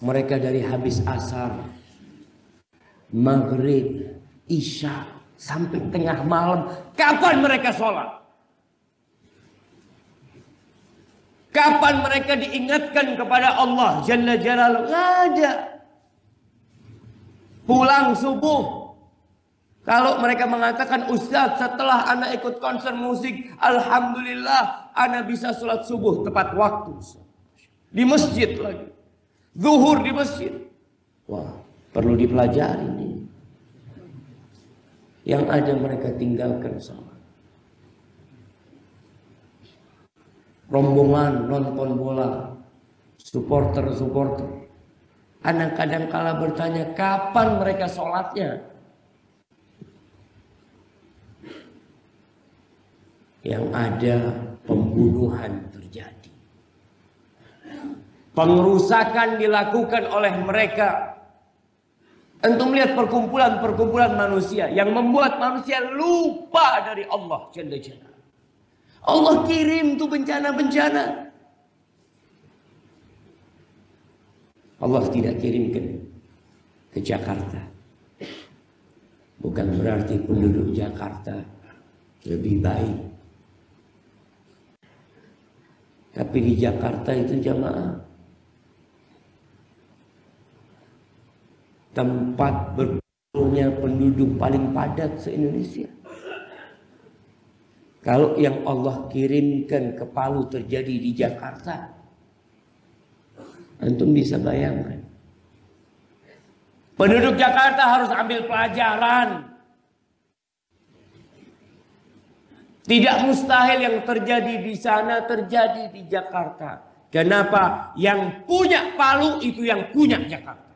Mereka dari habis asar, maghrib, isya, sampai tengah malam. Kapan mereka sholat? Kapan mereka diingatkan kepada Allah Jalla Jalaluhu? Nggak ada. Pulang subuh. Kalau mereka mengatakan, Ustaz, setelah anak ikut konser musik, alhamdulillah anak bisa sholat subuh tepat waktu. Di masjid lagi. Zuhur di masjid. Wah, perlu dipelajari nih. Yang ada mereka tinggalkan sholat. Rombongan nonton bola, supporter. Anak kadang kala bertanya, kapan mereka sholatnya? Yang ada pembunuhan terjadi. Pengerusakan dilakukan oleh mereka. Antum lihat perkumpulan manusia yang membuat manusia lupa dari Allah Jalla Jalla. Allah kirim tuh bencana-bencana. Allah tidak kirimkan ke Jakarta. Bukan berarti penduduk Jakarta lebih baik. Tapi di Jakarta itu jamaah, tempat berkumpulnya penduduk paling padat se-Indonesia. Kalau yang Allah kirimkan ke Palu terjadi di Jakarta, antum bisa bayangkan. Penduduk Jakarta harus ambil pelajaran. Tidak mustahil yang terjadi di sana terjadi di Jakarta. Kenapa? Yang punya Palu itu yang punya Jakarta.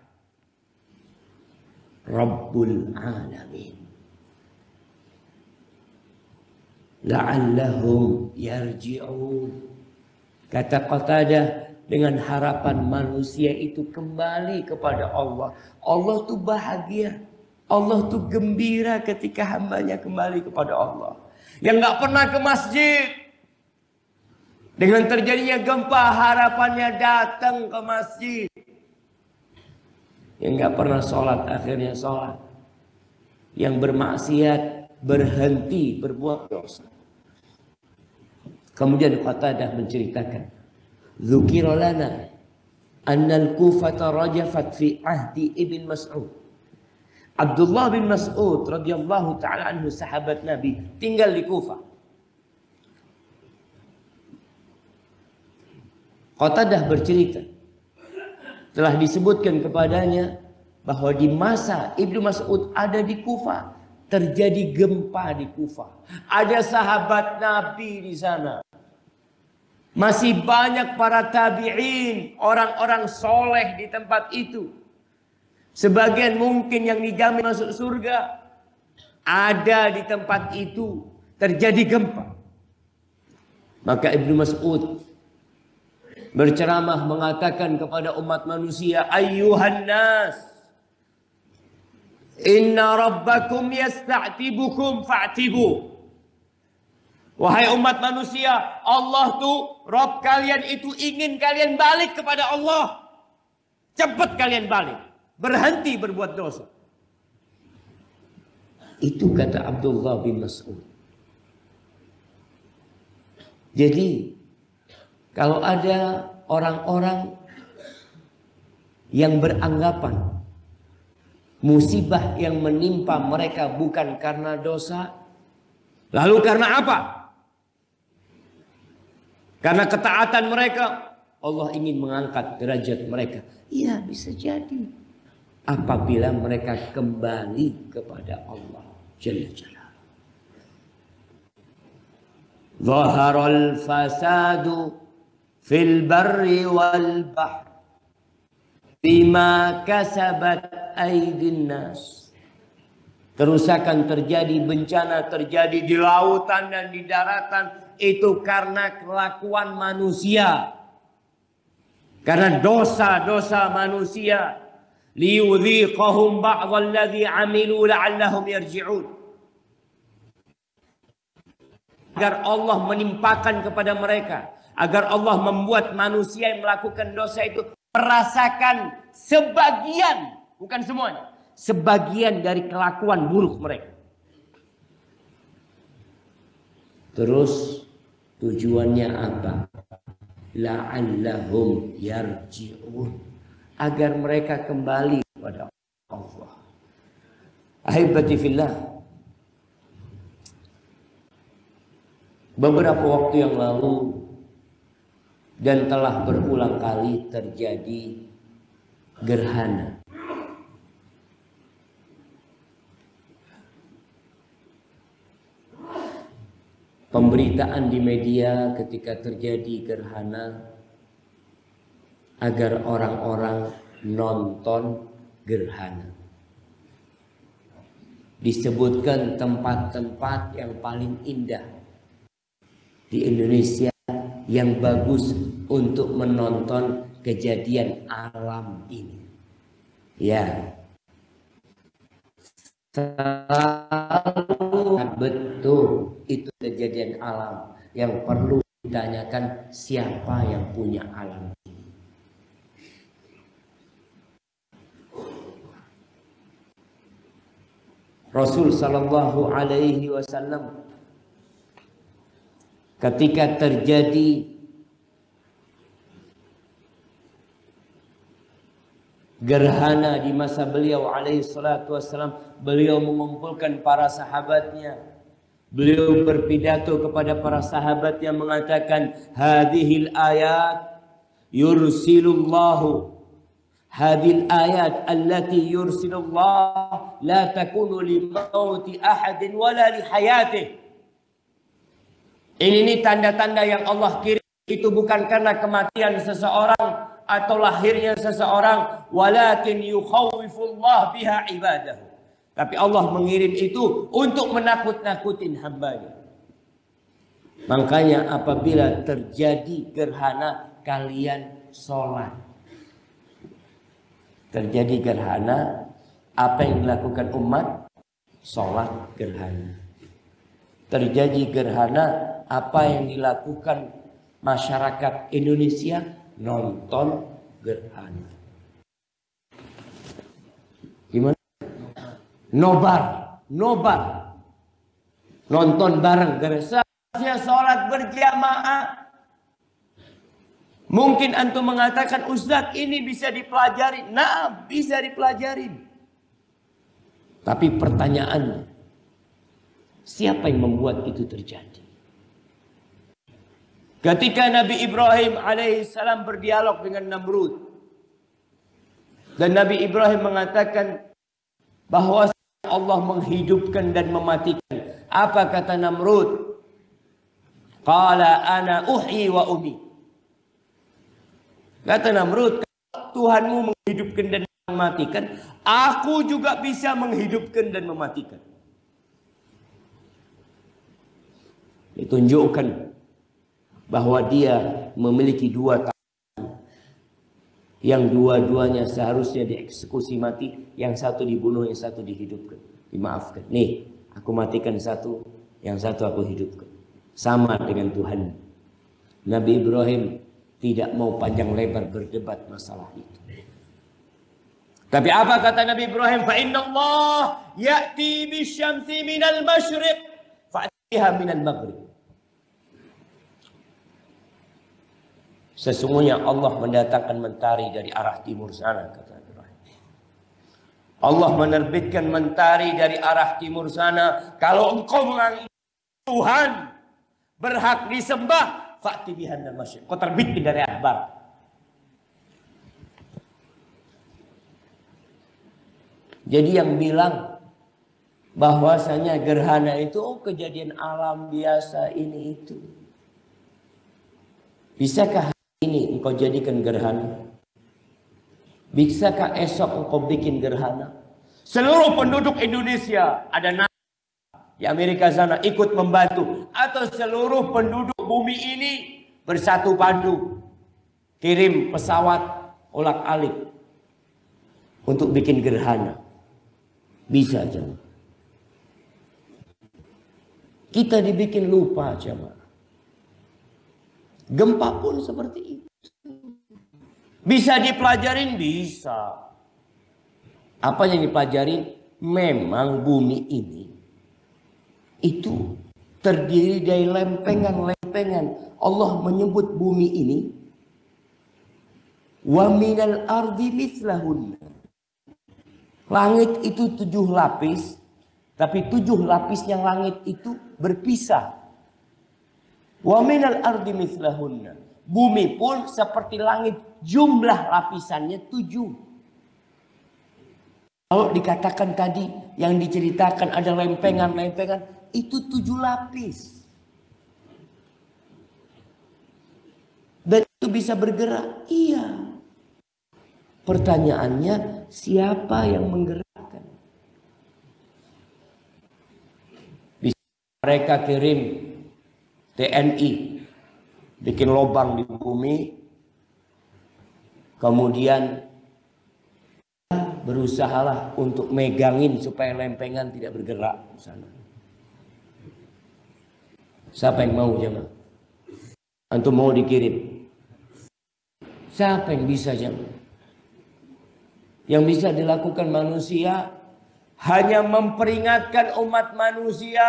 Rabbul Alamin. La'allahum yarji'un. Kata Qatadah, dengan harapan manusia itu kembali kepada Allah. Allah tuh bahagia. Allah tuh gembira ketika hambanya kembali kepada Allah. Yang gak pernah ke masjid, dengan terjadinya gempa harapannya datang ke masjid. Yang gak pernah sholat akhirnya sholat. Yang bermaksiat berhenti berbuat dosa. Kemudian Qatadah menceritakan, dzukira lana annal Kufata rajafat fi ahdi Ibn Mas'ud. Abdullah bin Mas'ud radhiyallahu taala anhu, sahabat Nabi, tinggal di Kufah. Qatadah bercerita, telah disebutkan kepadanya bahwa di masa Ibnu Mas'ud ada di Kufah, terjadi gempa di Kufah. Ada sahabat Nabi di sana. Masih banyak para tabi'in, orang-orang soleh di tempat itu. Sebagian mungkin yang dijamin masuk surga ada di tempat itu. Terjadi gempa. Maka Ibnu Mas'ud berceramah mengatakan kepada umat manusia, ayyuhan nas, inna rabbakum yasta'tibukum fa'tibu. Wahai umat manusia, Allah tuh Rabb kalian itu ingin kalian balik kepada Allah. Cepat kalian balik. Berhenti berbuat dosa. Itu kata Abdullah bin Mas'ud. Jadi kalau ada orang-orang yang beranggapan musibah yang menimpa mereka bukan karena dosa, lalu karena apa? Karena ketaatan mereka, Allah ingin mengangkat derajat mereka. Iya, bisa jadi. Apabila mereka kembali kepada Allah Jalla Jalaluhu. Zaharal fasadu fil barri wal bahr bima kasabat aydin nas. Kerusakan terjadi, bencana terjadi di lautan dan di daratan, itu karena kelakuan manusia. Karena dosa-dosa manusia. Liyudhiqahum ba'dalladzi 'amilu la'allahum yarji'un. Agar Allah menimpakan kepada mereka, agar Allah membuat manusia yang melakukan dosa itu merasakan sebagian, bukan semuanya, sebagian dari kelakuan buruk mereka. Terus tujuannya apa? La'allahum yarji'un, agar mereka kembali kepada Allah. Ahibati fillah, beberapa waktu yang lalu dan telah berulang kali terjadi gerhana. Pemberitaan di media ketika terjadi gerhana agar orang-orang nonton gerhana. Disebutkan tempat-tempat yang paling indah di Indonesia yang bagus untuk menonton kejadian alam ini. Ya, selalu betul itu kejadian alam yang perlu ditanyakan, siapa yang punya alam ini. Rasul sallallahu alaihi wasallam ketika terjadi gerhana di masa beliau alaihi salatu wasallam, beliau mengumpulkan para sahabatnya. Beliau berpidato kepada para sahabat yang mengatakan, hadhil ayat yursilullahu, hadhil ayat allati yursilullah la takunu li mauti ahadin wala li hayatih. Ini tanda-tanda yang Allah kirim, itu bukan karena kematian seseorang atau lahirnya seseorang, walakin yukhawwifullah biha ibadahu. Tapi Allah mengirim itu untuk menakut-nakutin hambanya. Makanya apabila terjadi gerhana, kalian sholat. Terjadi gerhana, apa yang dilakukan umat? Sholat gerhana. Terjadi gerhana, apa yang dilakukan masyarakat Indonesia? Nonton gerhana. Gimana? Nobar. Nonton bareng. Seharusnya sholat berjamaah. Mungkin antum mengatakan, Ustaz, ini bisa dipelajari. Nah, bisa dipelajari. Tapi pertanyaannya, siapa yang membuat itu terjadi? Ketika Nabi Ibrahim alaihissalam berdialog dengan Namrud, dan Nabi Ibrahim mengatakan bahwa Allah menghidupkan dan mematikan. Apa kata Namrud? Qala ana uhyi wa umi. Kata Namrud, Tuhanmu menghidupkan dan mematikan, aku juga bisa menghidupkan dan mematikan. Ditunjukkan bahwa dia memiliki dua tangan, yang dua-duanya seharusnya dieksekusi mati, yang satu dibunuh, yang satu dihidupkan, dimaafkan. Nih, aku matikan satu, yang satu aku hidupkan. Sama dengan Tuhan. Nabi Ibrahim tidak mau panjang lebar berdebat masalah itu. Tapi apa kata Nabi Ibrahim? Fa inna Allah ya'ti bisyamsi minal masyriq fa'tiha minal maghrib. Sesungguhnya Allah mendatangkan mentari dari arah timur sana, kata Ibrahim. Allah menerbitkan mentari dari arah timur sana. Kalau engkau menganggap Tuhan berhak disembah, fa'ti bihan dan masyriq. Kau terbitkan dari arah barat. Jadi yang bilang bahwasanya gerhana itu kejadian alam biasa ini itu. Bisakah ini engkau jadikan gerhana? Bisakah esok engkau bikin gerhana? Seluruh penduduk Indonesia ada di Amerika sana ikut membantu, atau seluruh penduduk bumi ini bersatu padu kirim pesawat olak-alik untuk bikin gerhana? Bisa aja. Kita dibikin lupa aja. Gempa pun seperti itu. Bisa dipelajarin? Bisa. Apa yang dipelajarin? Memang bumi ini itu terdiri dari lempengan-lempengan. Allah menyebut bumi ini wa minal ardi mithlahunna. Langit itu 7 lapis, tapi 7 lapisnya langit itu berpisah. Wa minal ardi mithlahunna. Bumi pun seperti langit, jumlah lapisannya 7. Kalau dikatakan tadi yang diceritakan ada lempengan-lempengan, itu 7 lapis. Dan itu bisa bergerak? Iya. Pertanyaannya, siapa yang menggerakkan? Bisa mereka kirim TNI, bikin lubang di bumi, kemudian berusahalah untuk megangin supaya lempengan tidak bergerak di sana. Siapa yang mau jemaah? Antum mau dikirim? Siapa yang bisa jemaah? Yang bisa dilakukan manusia hanya memperingatkan umat manusia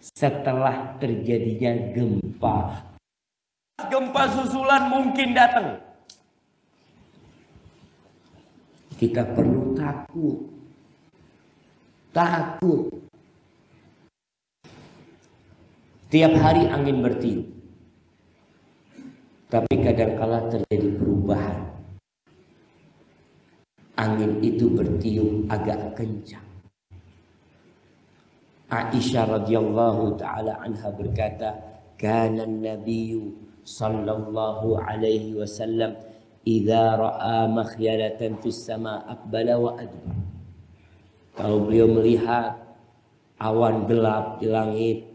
setelah terjadinya gempa. Gempa susulan mungkin datang. Kita perlu takut. Takut. Tiap hari angin bertiup. Tapi kadang-kala terjadi perubahan. Angin itu bertiup agak kencang. Aisyah radhiyallahu taala anha berkata, "Kana an-nabiyyu sallallahu alaihi wasallam idza ra'a makhyalatan fis sama aqbala wa adbar." Kalau beliau melihat awan gelap di langit,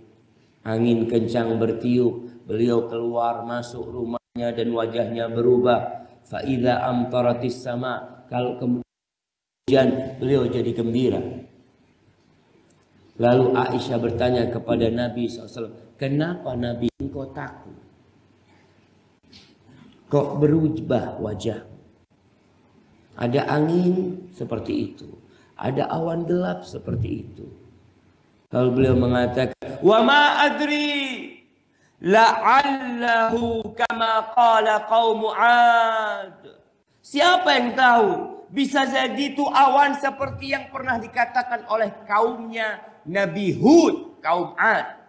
angin kencang bertiup, beliau keluar masuk rumahnya dan wajahnya berubah. Fa idza amtaratis sama, kalau kemudian beliau jadi gembira. Lalu Aisyah bertanya kepada Nabi SAW, kenapa Nabi engkau takut? Kok berubah wajah? Ada angin seperti itu, ada awan gelap seperti itu. Lalu beliau mengatakan, wa ma adri la'allahu kama qala qaum 'ad. Siapa yang tahu? Bisa jadi itu awan seperti yang pernah dikatakan oleh kaumnya Nabi Hud, kaum 'ad.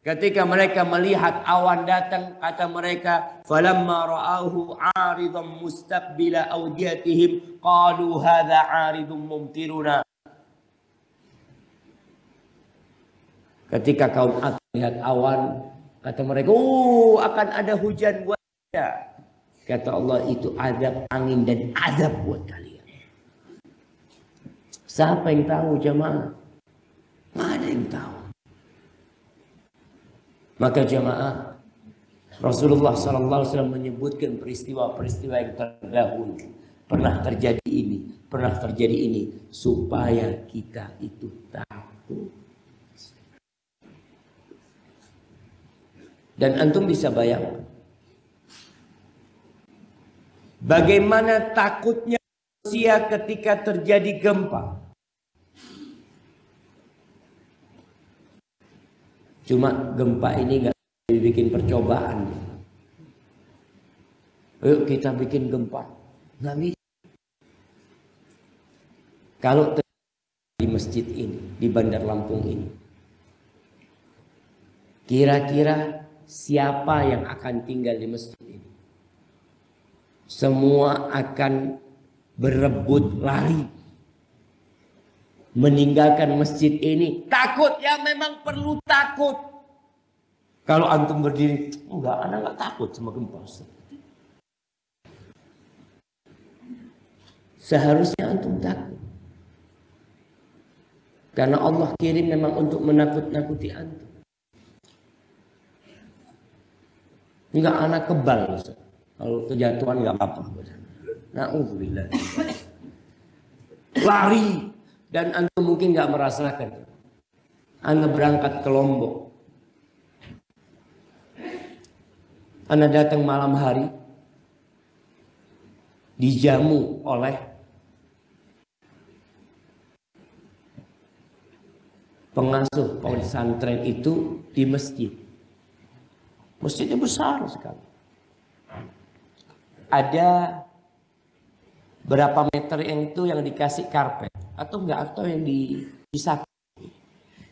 Ketika mereka melihat awan datang, kata mereka, falamma ra'ahu 'aridan mustaqbila awdiyatihim qalu hadza 'aridun mumtiruna. Ketika kaum 'ad melihat awan, kata mereka, "Oh, akan ada hujan buat kita." Kata Allah, itu azab angin dan azab buat kalian. Siapa yang tahu jemaah? Nggak ada yang tahu. Maka jemaah, Rasulullah SAW menyebutkan peristiwa-peristiwa yang terdahulu. Pernah terjadi ini, pernah terjadi ini. Supaya kita itu takut. Dan antum bisa bayangkan bagaimana takutnya manusia ketika terjadi gempa. Cuma gempa ini gak dibikin percobaan. Ayo kita bikin gempa. Gak bisa. Kalau di masjid ini, di Bandar Lampung ini, kira-kira siapa yang akan tinggal di masjid ini? Semua akan berebut lari meninggalkan masjid ini. Takut, ya memang perlu takut. Kalau antum berdiri, enggak, anak enggak takut sama gempa. Seharusnya antum takut. Karena Allah kirim memang untuk menakut-nakuti antum. Enggak, anak kebal. Kalau kejatuhan enggak apa-apa. Na'udzubillah. Lari. Dan antum mungkin enggak merasakan. Anda berangkat ke Lombok. Anda datang malam hari. dijamu oleh pengasuh pesantren itu di masjid. Masjidnya besar sekali. Ada berapa meter yang itu yang dikasih karpet atau enggak, atau yang dipisahkan.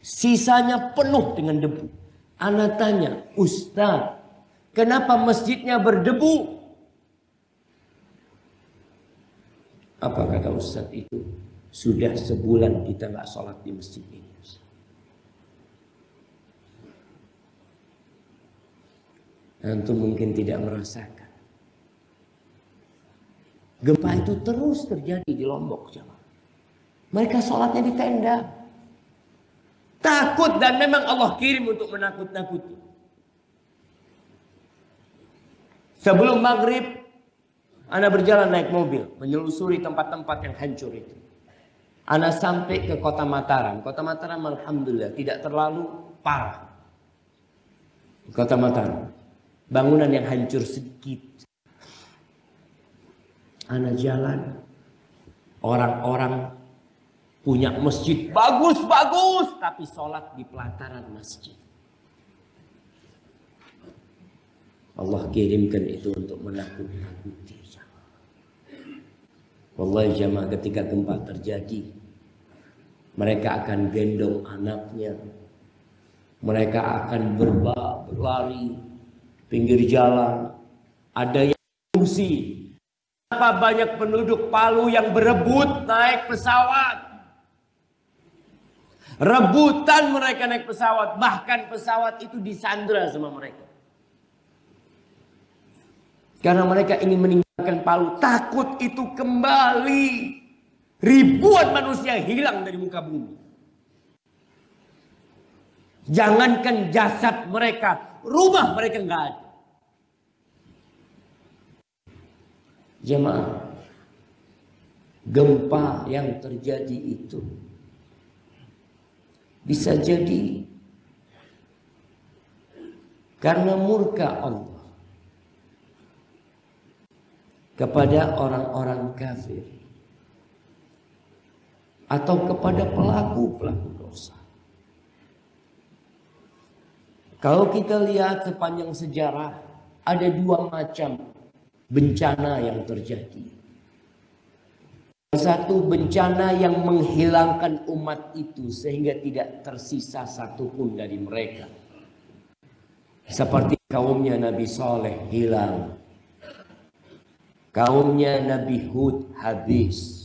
Sisanya penuh dengan debu. Ana tanya, Ustaz, kenapa masjidnya berdebu? Apa kata Ustaz itu? Sudah sebulan kita nggak sholat di masjid ini. Antum mungkin tidak merasakan. Gempa itu terus terjadi di Lombok. Mereka sholatnya di tenda. Takut, dan memang Allah kirim untuk menakut-nakuti. Sebelum maghrib, Ana berjalan naik mobil, menyelusuri tempat-tempat yang hancur itu. Ana sampai ke kota Mataram. Kota Mataram alhamdulillah tidak terlalu parah. Kota Mataram, bangunan yang hancur sedikit. Ana jalan, orang-orang punya masjid bagus-bagus, tapi sholat di pelataran masjid. Allah kirimkan itu untuk menakut-nakuti. Wallahi jamaah, ketika gempa terjadi, mereka akan gendong anaknya. Mereka akan berlari pinggir jalan. Ada yang mengungsi. Kenapa banyak penduduk Palu yang berebut naik pesawat? Rebutan mereka naik pesawat. Bahkan pesawat itu disandra sama mereka. Karena mereka ingin meninggalkan Palu. Takut itu kembali. Ribuan manusia hilang dari muka bumi. Jangankan jasad mereka, rumah mereka nggak ada. Jemaah, gempa yang terjadi itu bisa jadi karena murka Allah kepada orang-orang kafir atau kepada pelaku-pelaku dosa. Kalau kita lihat sepanjang sejarah, ada dua macam bencana yang terjadi. Satu, bencana yang menghilangkan umat itu sehingga tidak tersisa satupun dari mereka. Seperti kaumnya Nabi Saleh hilang. Kaumnya Nabi Hud habis.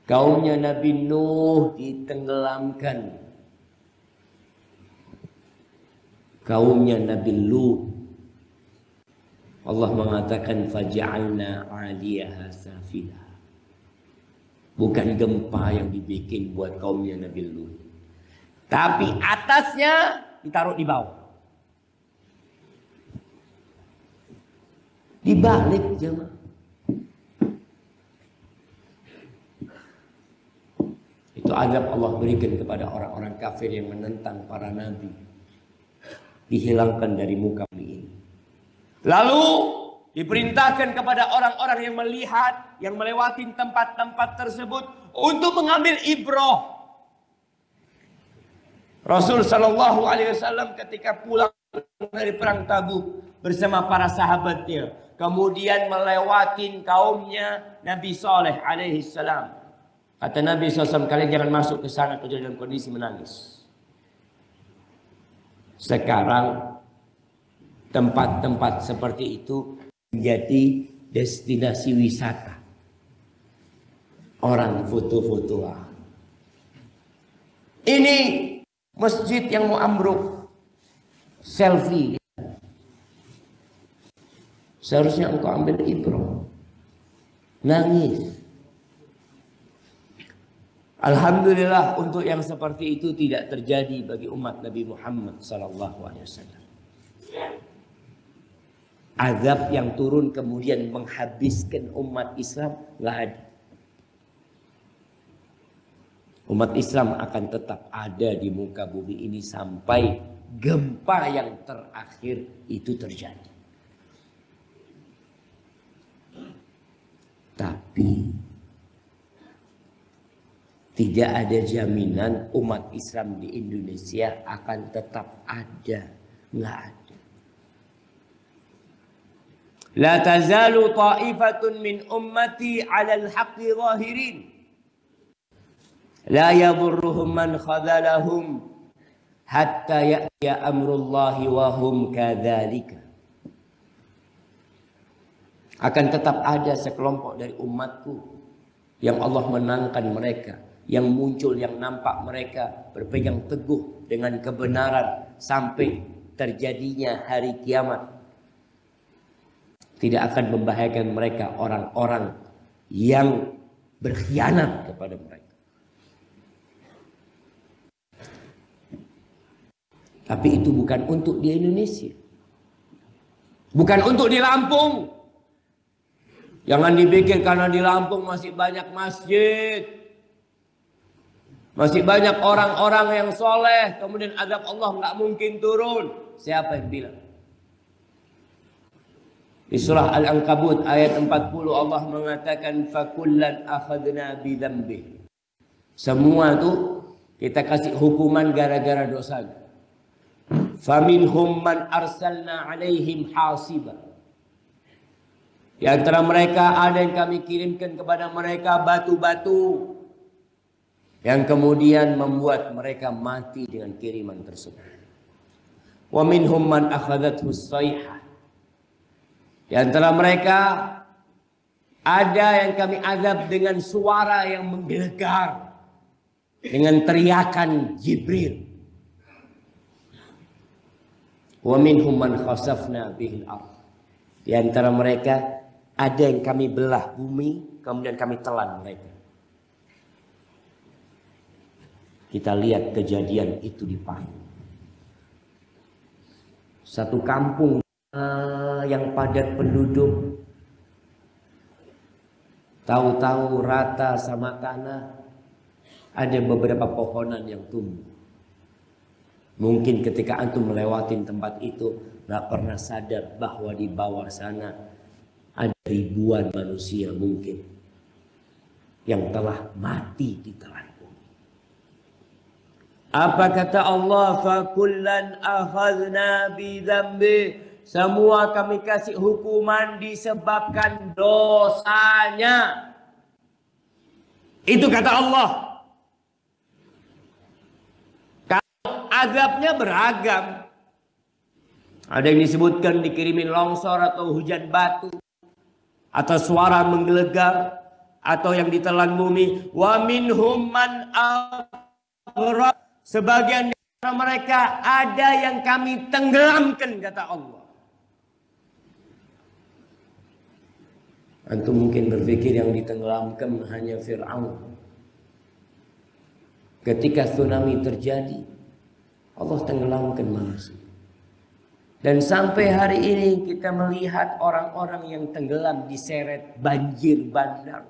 Kaumnya Nabi Nuh ditenggelamkan. Kaumnya Nabi Lut, Allah mengatakan faja'alna 'aliyaha safilah. Bukan gempa yang dibikin buat kaumnya Nabi Lut, tapi atasnya ditaruh di bawah. Dibalik jemaah. Itu azab Allah berikan kepada orang-orang kafir yang menentang para nabi. Dihilangkan dari muka bumi ini. Lalu diperintahkan kepada orang-orang yang melihat, yang melewati tempat-tempat tersebut untuk mengambil ibrah. Rasul Shallallahu Alaihi Wasallam ketika pulang dari perang Tabuk bersama para sahabatnya, kemudian melewati kaumnya Nabi Saleh Alaihi Salam. Kata Nabi SAW, kalian jangan masuk ke sana dalam kondisi menangis. Sekarang tempat-tempat seperti itu menjadi destinasi wisata. Orang foto-fotoan. Ini masjid yang mau ambruk. Selfie. Seharusnya engkau ambil ibrah. Nangis. Alhamdulillah untuk yang seperti itu tidak terjadi bagi umat Nabi Muhammad SAW. Azab yang turun kemudian menghabiskan umat Islam nggak ada. Umat Islam akan tetap ada di muka bumi ini sampai gempa yang terakhir itu terjadi. Tapi tidak ada jaminan umat Islam di Indonesia akan tetap ada. Nggak ada. La tazalu ta'ifatun min ummati 'alal haqqi zahirin. La yadurruhum man khadalahum hatta ya'tiya amrullahi wa hum kadzalika. Akan tetap ada sekelompok dari umatku yang Allah menangkan mereka, yang muncul, yang nampak mereka berpegang teguh dengan kebenaran sampai terjadinya hari kiamat. Tidak akan membahayakan mereka orang-orang yang berkhianat kepada mereka. Tapi itu bukan untuk di Indonesia. Bukan untuk di Lampung. Jangan dipikir karena di Lampung masih banyak masjid. Masih banyak orang-orang yang soleh. Kemudian azab Allah nggak mungkin turun. Siapa yang bilang? Di surah Al-Ankabut ayat 40 Allah mengatakan fakullan akhadna bidzambih. Semua tuh kita kasih hukuman gara-gara dosanya. Faminhum man arsalna alaihim hasiba. Di antara mereka ada yang kami kirimkan kepada mereka batu-batu yang kemudian membuat mereka mati dengan kiriman tersebut. Wa minhum man akhadathu as-sayhah. Di antara mereka ada yang kami azab dengan suara yang menggelegar, dengan teriakan Jibril. Wa minhum man khasafna bihil ardh. Di antara mereka ada yang kami belah bumi, kemudian kami telan mereka. Kita lihat kejadian itu di Palu. Satu kampung yang padat penduduk, tahu-tahu rata sama tanah, ada beberapa pohonan yang tumbuh. Mungkin ketika antum melewatin tempat itu nggak pernah sadar bahwa di bawah sana ada ribuan manusia mungkin yang telah mati di telan bumi. Apa kata Allah? Fakullan akhadna bidzambi. Semua kami kasih hukuman disebabkan dosanya. Itu kata Allah. Kalau azabnya beragam. Ada yang disebutkan dikirimin longsor atau hujan batu. Atau suara menggelegar. Atau yang ditelan bumi. Wa minhum man aghraq. Sebagian dari mereka ada yang kami tenggelamkan kata Allah. Antum mungkin berpikir yang ditenggelamkan hanya Fir'aun. Ketika tsunami terjadi, Allah tenggelamkan manusia. Dan sampai hari ini kita melihat orang-orang yang tenggelam diseret banjir bandang.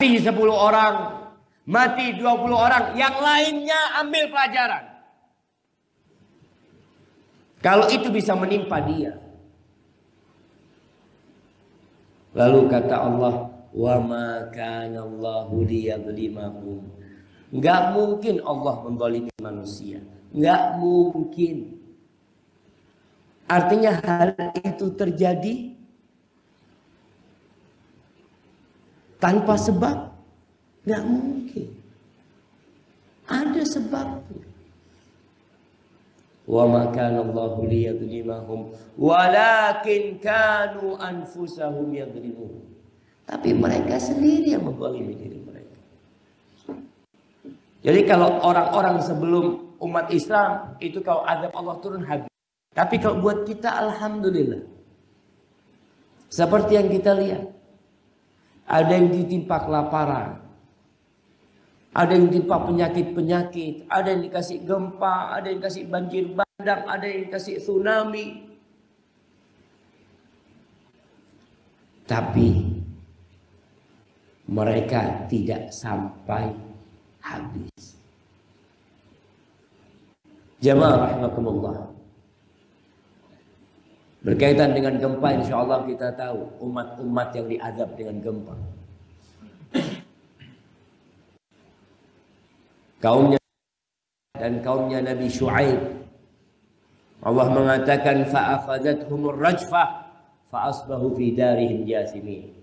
Mati 10 orang, mati 20 orang, yang lainnya ambil pelajaran. Kalau itu bisa menimpa dia. Lalu kata Allah, wa ma kana Allahu liyadzlimahum. Enggak mungkin Allah menzalimi manusia. Enggak mungkin. Artinya hal itu terjadi tanpa sebab. Enggak mungkin. Ada sebabnya. Wa ma kana Allahu liyadzlimahum walakin kanu anfusahum yadzlimun. Tapi mereka sendiri yang menzalimi diri mereka. Jadi kalau orang-orang sebelum umat Islam itu kalau azab Allah turun habis. Tapi kalau buat kita alhamdulillah. Seperti yang kita lihat. Ada yang ditimpa kelaparan. Ada yang ditimpa penyakit-penyakit, ada yang dikasih gempa, ada yang dikasih banjir bandang, ada yang dikasih tsunami. Tapi mereka tidak sampai habis. Jamaah rahimakumullah. Berkaitan dengan gempa, insya Allah kita tahu umat-umat yang diazab dengan gempa. Kaumnya dan kaumnya Nabi Syuaib. Allah mengatakan fa'akhadathumur rajfah fa'asbahu fi darihim jasimin.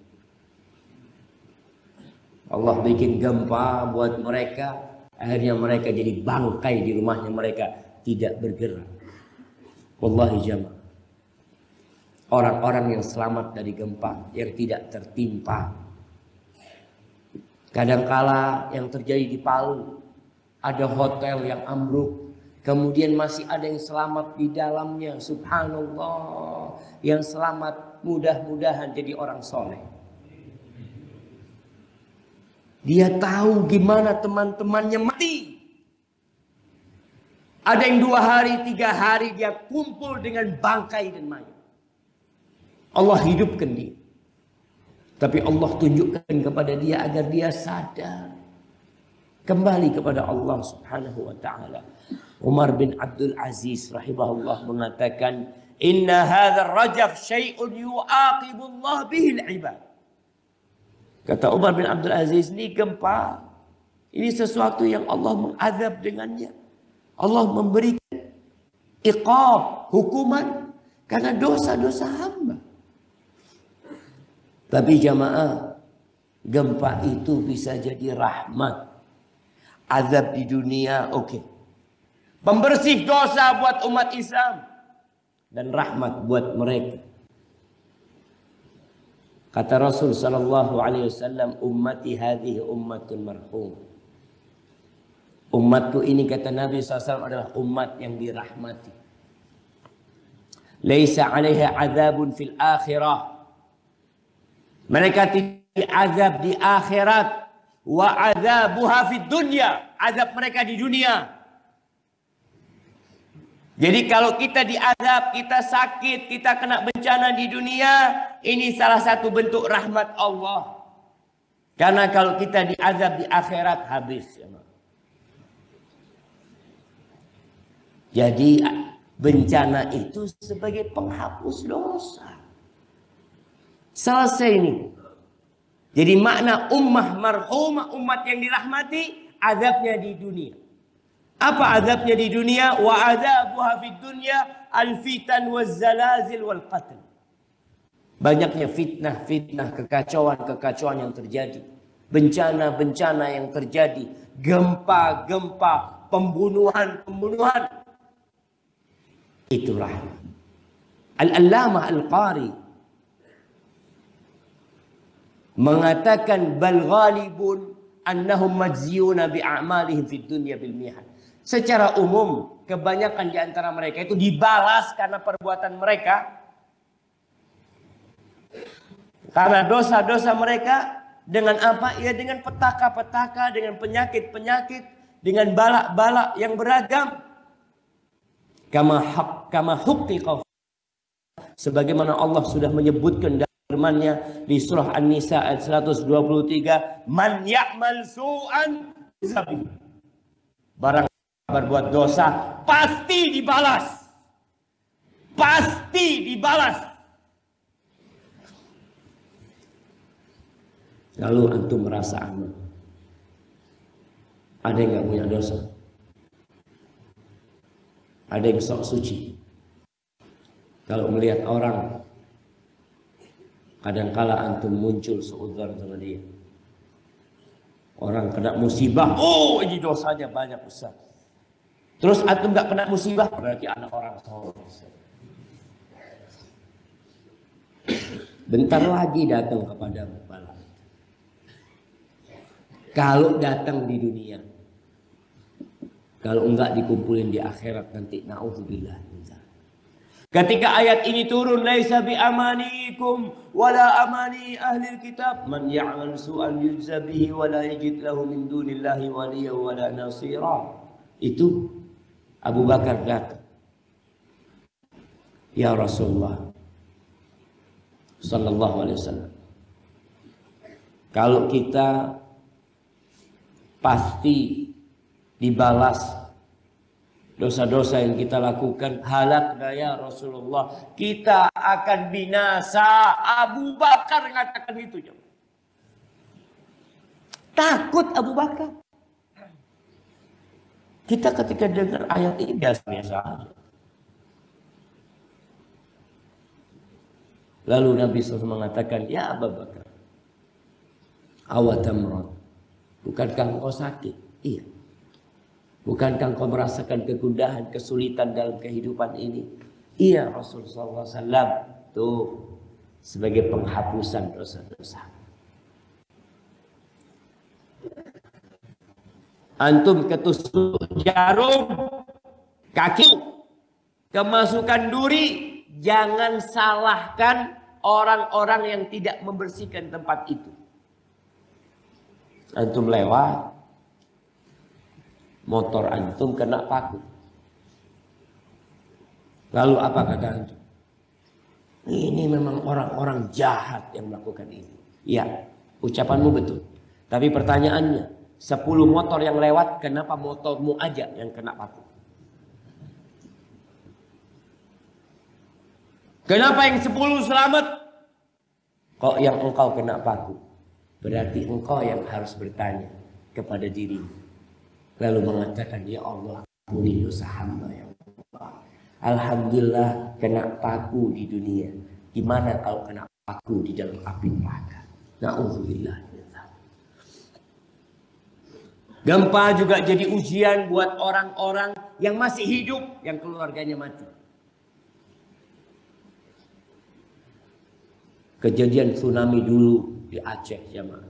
Allah bikin gempa buat mereka, akhirnya mereka jadi bangkai di rumahnya mereka, tidak bergerak. Wallahi jamaah, orang-orang yang selamat dari gempa, yang tidak tertimpa. Kadangkala yang terjadi di Palu, ada hotel yang ambruk, kemudian masih ada yang selamat di dalamnya. Subhanallah, yang selamat mudah-mudahan jadi orang soleh. Dia tahu gimana teman-temannya mati. Ada yang 2 hari, 3 hari dia kumpul dengan bangkai dan mayat. Allah hidupkan dia. Tapi Allah tunjukkan kepada dia agar dia sadar. Kembali kepada Allah subhanahu wa ta'ala. Umar bin Abdul Aziz rahimahullah mengatakan, inna hadzal rajaf syai'un yu'aqibullah bihil ibad. Kata Umar bin Abdul Aziz, ini gempa, ini sesuatu yang Allah mengazab dengannya. Allah memberikan iqab, hukuman karena dosa-dosa hamba. Tapi jamaah, gempa itu bisa jadi rahmat. Azab di dunia, oke. Pembersih dosa buat umat Islam dan rahmat buat mereka. Kata Rasul sallallahu alaihi wasallam, ummati hadhihi ummatun marhum. Umatku ini, kata Nabi SAW, adalah umat yang dirahmati. Laisa 'alaiha 'adzabun fil akhirah. Mereka tidak diazab di akhirat. Wa 'adzabuha fid dunya. Azab mereka di dunia. Jadi kalau kita diazab, kita sakit, kita kena bencana di dunia, ini salah satu bentuk rahmat Allah. Karena kalau kita diazab di akhirat, habis. Jadi bencana itu sebagai penghapus dosa. Selesai ini. Jadi makna ummah marhumah, umat yang dirahmati, azabnya di dunia. Apa azabnya di dunia? Wa adzabuha fid dunya al-fitan waz-zalazil wal qatl. Banyaknya fitnah, kekacauan yang terjadi. Bencana yang terjadi, gempa, pembunuhan. Itulah Al-Allamah Al-Qari mengatakan bal ghalibun annahum majziyuna bi a'malihim fid dunya bil mihan. Secara umum, kebanyakan di antara mereka itu dibalas karena perbuatan mereka. Karena dosa-dosa mereka dengan apa? Ya dengan petaka-petaka, dengan penyakit-penyakit, dengan balak-balak yang beragam. Kama hukkiqa. Sebagaimana Allah sudah menyebutkan dalam firman-Nya di surah An-Nisa ayat 123, man ya'mal su'an zabi. Barang berbuat dosa pasti dibalas. Pasti dibalas. Lalu antum merasa aman. Ada yang nggak punya dosa? Ada yang sok suci. Kalau melihat orang, kadangkala antum muncul seuzon sama dia. Orang kena musibah, oh ini dosanya banyak besar. Terus antum nggak kena musibah, berarti anak orang soleh. Bentar lagi datang kepadamu bala. Kalau datang di dunia, kalau enggak dikumpulin di akhirat nanti, naudzubillah. Ketika ayat ini turun, laisa bi amanikum wala amani ahli kitab, man ya'mal su'an yujza bihi wala yajid lahu min dunillahi waliya wala nasira. Itu Abu Bakar datang. Ya Rasulullah sallallahu alaihi wasallam, kalau kita pasti dibalas Dosa-dosa yang kita lakukan, halakna ya Rasulullah, kita akan binasa. Abu Bakar mengatakan itu. Takut Abu Bakar. Kita ketika dengar ayat ini biasa-biasa aja. Lalu Nabi SAW mengatakan, ya Abu Bakar, awatamrod, bukankah engkau sakit? Iya. Bukankah engkau merasakan kegundahan, kesulitan dalam kehidupan ini? Iya Rasulullah SAW. Tuh, sebagai penghapusan dosa-dosa. Antum ketusuk jarum, kaki, kemasukan duri. Jangan salahkan orang-orang yang tidak membersihkan tempat itu. Antum lewat, motor antum kena paku. Lalu apa kata antum? Ini memang orang-orang jahat yang melakukan ini. Ya, ucapanmu betul. Tapi pertanyaannya, 10 motor yang lewat, kenapa motormu aja yang kena paku? Kenapa yang 10 selamat? Kok yang engkau kena paku? Berarti engkau yang harus bertanya kepada dirimu. Lalu mengatakan, ya Allah, ampuni dosa hamba ya Allah. Alhamdulillah kena paku di dunia. Gimana kalau kena paku di dalam api neraka? Na'udzubillah. Gempa juga jadi ujian buat orang-orang yang masih hidup, yang keluarganya mati. Kejadian tsunami dulu di Aceh, jamaah.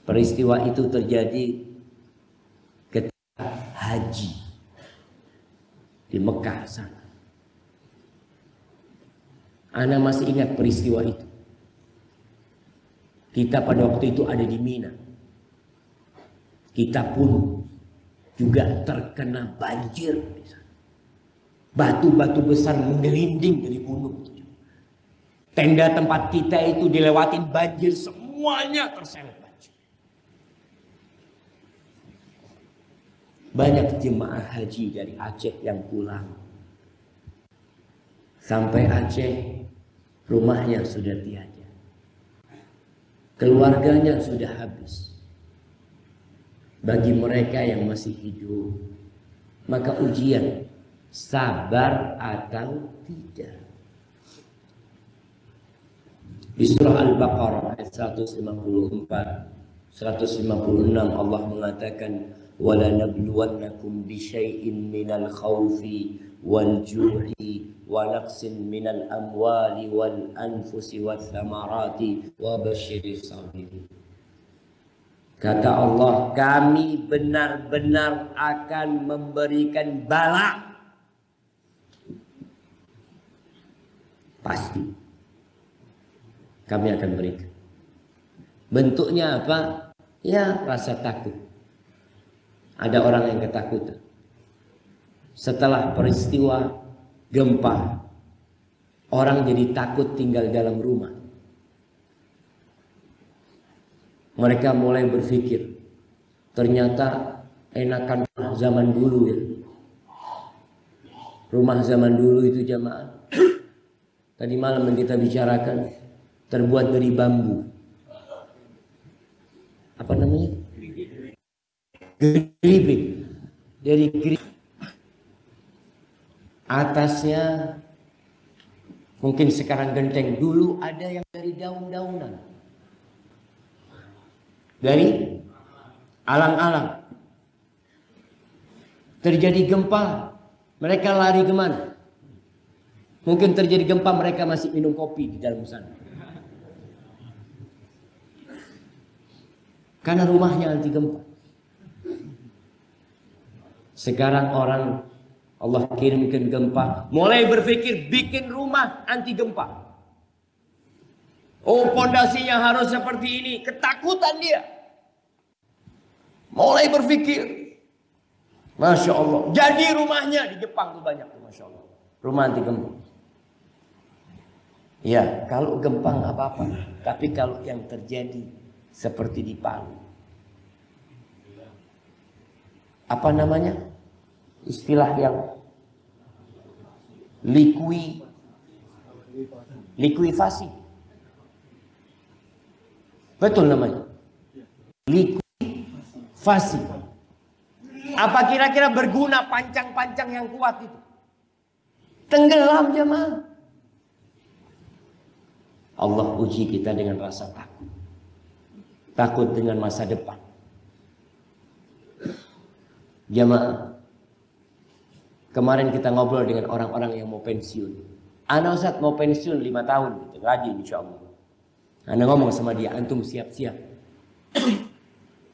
Peristiwa itu terjadi ketika haji di Mekah sana. Ana masih ingat peristiwa itu. Kita pada waktu itu ada di Mina. Kita pun juga terkena banjir di sana. Batu-batu besar menggelinding dari gunung. Tenda tempat kita itu dilewatin banjir, semuanya terseret banjir. Banyak jemaah haji dari Aceh yang pulang. Sampai Aceh, rumahnya sudah tiada. Keluarganya sudah habis. Bagi mereka yang masih hidup, maka ujian, sabar atau tidak. Di surah Al-Baqarah ayat 154, 156 Allah mengatakan, "Wala nabluwannakum bisyai'in minal khawfi wal ju'i wa naqsin minal amwali wal anfusi wath thamarati wa basyiris sabirin." Kata Allah, kami benar-benar akan memberikan bala. Pasti kami akan berikan. Bentuknya apa? Ya, rasa takut. Ada orang yang ketakutan. Setelah peristiwa gempa, orang jadi takut tinggal dalam rumah. Mereka mulai berpikir, ternyata enakan zaman dulu ya. Rumah zaman dulu itu jamaah. Tadi malam yang kita bicarakan, terbuat dari bambu. Apa namanya? Geribik. Dari geribik. Atasnya mungkin sekarang genteng, dulu ada yang dari daun-daunan. Dari alang-alang. Terjadi gempa, mereka lari kemana? Mungkin terjadi gempa, mereka masih minum kopi di dalam sana. Karena rumahnya anti gempa. Sekarang orang Allah kirimkan gempa, mulai berpikir bikin rumah anti gempa. Oh, pondasinya harus seperti ini. Ketakutan dia. Mulai berpikir. Masya Allah. Jadi rumahnya di Jepang tuh banyak tuh, Masya Allah. Rumah anti gempa. Ya, kalau gempa nggak apa-apa. Tapi kalau yang terjadi seperti di Palu. Apa namanya? istilah yang likuifasi. Betul namanya. Likuifasi. Apa kira-kira berguna pancang-pancang yang kuat itu? Tenggelam jemaah. Allah uji kita dengan rasa takut. Takut dengan masa depan. Jemaah, kemarin kita ngobrol dengan orang-orang yang mau pensiun. Ana Ustaz mau pensiun 5 tahun gitu, ngaji insyaallah. Ana ngomong sama dia, antum siap-siap.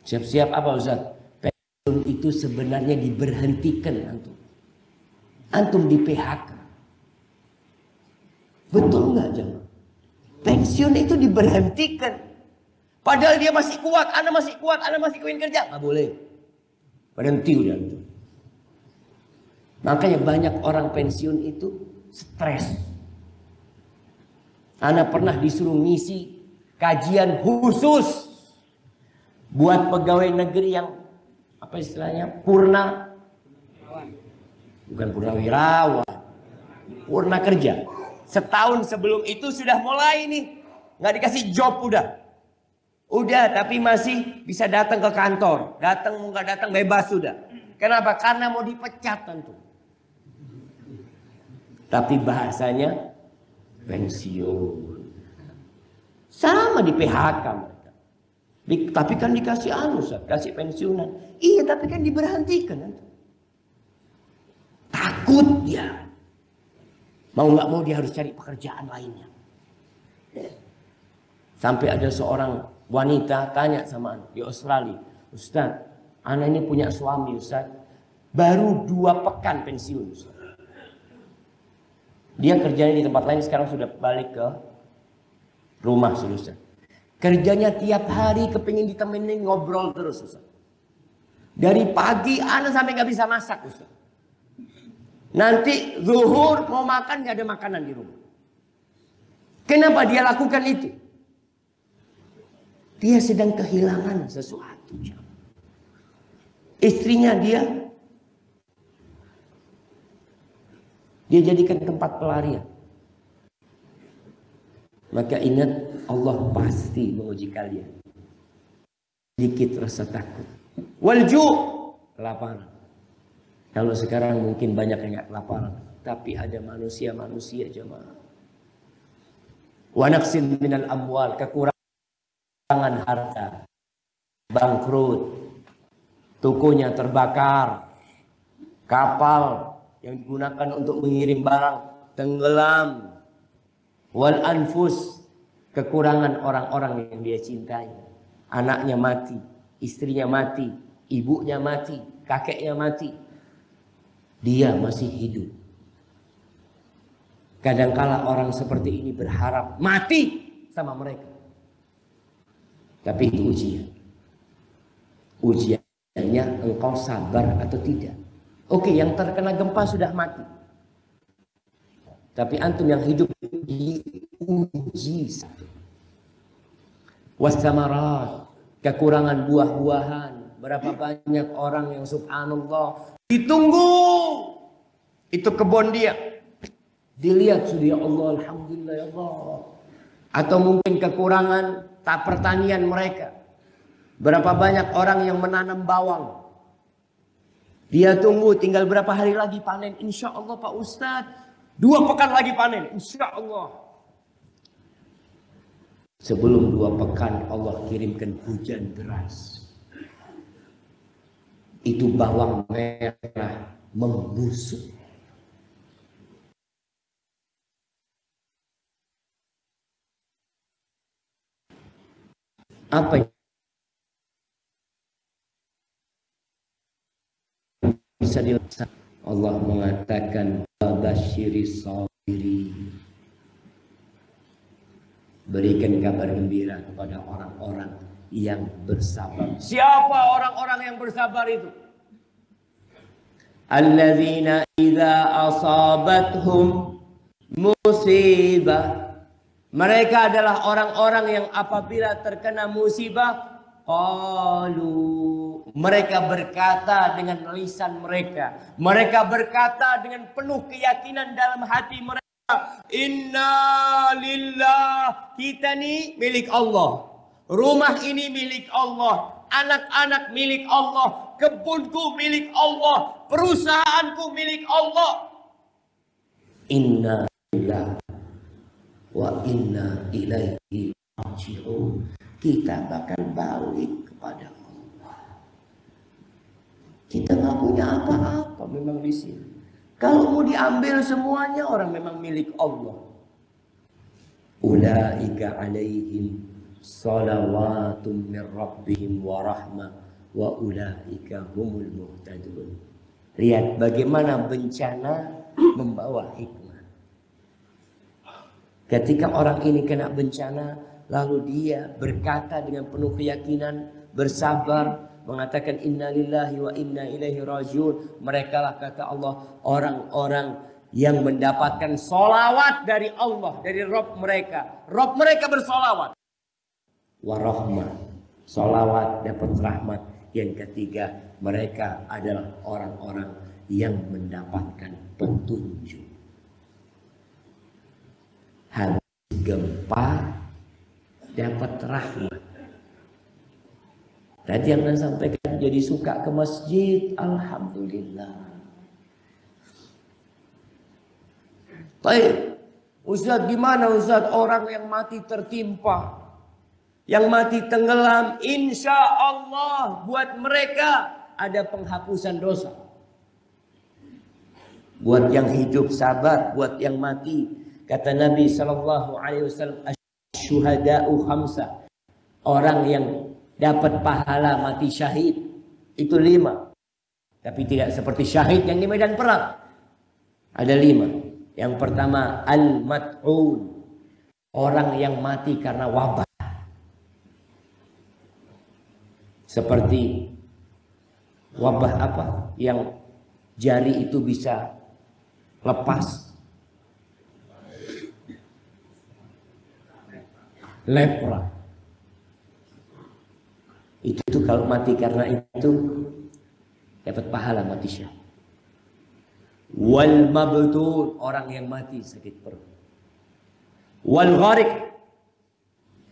Siap-siap apa Ustaz? Pensiun itu sebenarnya diberhentikan antum. Antum di PHK. Betul nggak jemaah? Pensiun itu diberhentikan. Padahal dia masih kuat, ana masih kuat, ana masih ingin kerja. Nggak boleh. Berhenti udah. Makanya banyak orang pensiun itu stres. Ana pernah disuruh ngisi kajian khusus buat pegawai negeri yang apa istilahnya purna, bukan purnawirawan, purna kerja. Setahun sebelum itu sudah mulai nih, nggak dikasih job udah, tapi masih bisa datang ke kantor, datang mau nggak datang bebas sudah. Kenapa? Karena mau dipecat tentu. Tapi bahasanya pensiun. Sama di PHK mereka. Tapi kan dikasih kasih pensiunan. Iya, tapi kan diberhentikan. Takut dia. Mau nggak mau dia harus cari pekerjaan lainnya. Sampai ada seorang wanita tanya sama anak di Australia, Ustaz, anak ini punya suami Ustaz, baru 2 pekan pensiun Ustaz. Dia kerjanya di tempat lain, sekarang sudah balik ke rumah Ustaz. Kerjanya tiap hari kepingin ditemenin ngobrol terus Ustaz. Dari pagi anak sampai nggak bisa masak Ustaz. Nanti zuhur mau makan nggak ada makanan di rumah. Kenapa dia lakukan itu? Dia sedang kehilangan sesuatu. Istrinya dia jadikan tempat pelarian. Maka ingat, Allah pasti menguji kalian. Sedikit rasa takut. Walju, kelaparan. Kalau sekarang mungkin banyak yang gak kelaparan, tapi ada manusia-manusia jemaah. Wa naqsin minal amwal, kekurangan harta, bangkrut, tokonya terbakar, kapal yang digunakan untuk mengirim barang tenggelam, wal anfus, kekurangan orang-orang yang dia cintai, anaknya mati, istrinya mati, ibunya mati, kakeknya mati, dia masih hidup. Kadangkala orang seperti ini berharap mati sama mereka. Tapi itu ujian. Ujiannya engkau sabar atau tidak. Oke, yang terkena gempa sudah mati. Tapi antum yang hidup diuji. Wassamarat, kekurangan buah-buahan. Berapa banyak orang yang subhanallah ditunggu. Itu kebun dia. Dilihat sudah, ya Allah, alhamdulillah ya Allah. Atau mungkin kekurangan pertanian mereka. Berapa banyak orang yang menanam bawang. Dia tunggu tinggal berapa hari lagi panen. Insya Allah Pak Ustadz, 2 pekan lagi panen. Insya Allah. Sebelum 2 pekan Allah kirimkan hujan deras. Itu bawang merah membusuk. Apa yang bisa dilaksanakan? Allah mengatakan babasyiris sabirin, berikan kabar gembira kepada orang-orang yang bersabar. Siapa orang-orang yang bersabar itu? Alladzina idza asabathum musibah, mereka adalah orang-orang yang apabila terkena musibah, qalu, mereka berkata dengan lisan mereka. Mereka berkata dengan penuh keyakinan dalam hati mereka. Inna lillah, kita ini milik Allah. Rumah ini milik Allah. Anak-anak milik Allah. Kebunku milik Allah. Perusahaanku milik Allah. Inna lillah wa inna ilaihi raji'un. Kita bakal balik kepada Allah. Kita nggak punya apa-apa memang di sini. Kalau mau diambil semuanya, orang memang milik Allah. Ulaika alaihim salawatum min rabbihim wa rahmah wa ulaika humul muhtadun. Lihat bagaimana bencana membawa hikmah. Ketika orang ini kena bencana, lalu dia berkata dengan penuh keyakinan, bersabar, mengatakan innalillahi wa inna ilaihi rajiun. Mereka lah kata Allah orang-orang yang mendapatkan solawat dari Allah, dari Rabb mereka. Rabb mereka bersolawat. Warahmah, solawat dapat rahmat. Yang ketiga, mereka adalah orang-orang yang mendapatkan petunjuk. Habis gempa dapat rahmat. Tadi yang saya sampaikan, jadi suka ke masjid, alhamdulillah. Baik, Ustaz, gimana Ustaz orang yang mati tertimpa, yang mati tenggelam? Insya Allah buat mereka ada penghapusan dosa. Buat yang hidup sabar, buat yang mati. Kata Nabi SAW, asyuhada'u khamsa. Orang yang dapat pahala mati syahid itu 5. Tapi tidak seperti syahid yang di medan perang. Ada 5. Yang pertama al-mat'un, orang yang mati karena wabah. Seperti wabah apa? Yang jari itu bisa lepas. Lepra. Itu kalau mati karena itu dapat pahala mati syahid. Wal mabtun, orang yang mati sakit perut. Wal gharik,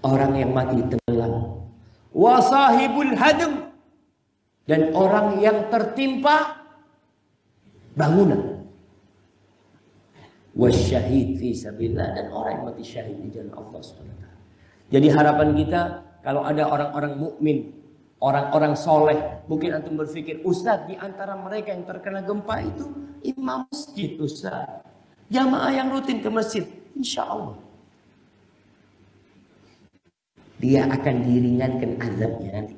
orang yang mati tenggelam. Wa sahibul hadm, dan orang yang tertimpa bangunan. Wasyahid fi sabilillah, dan orang yang mati syahid di jalan Allah SWT. Jadi harapan kita, kalau ada orang-orang mukmin, orang-orang soleh, mungkin antum berpikir, Ustaz, di antara mereka yang terkena gempa itu imam masjid, Ustaz. Jamaah yang rutin ke masjid, insya Allah dia akan diringankan azabnya nanti.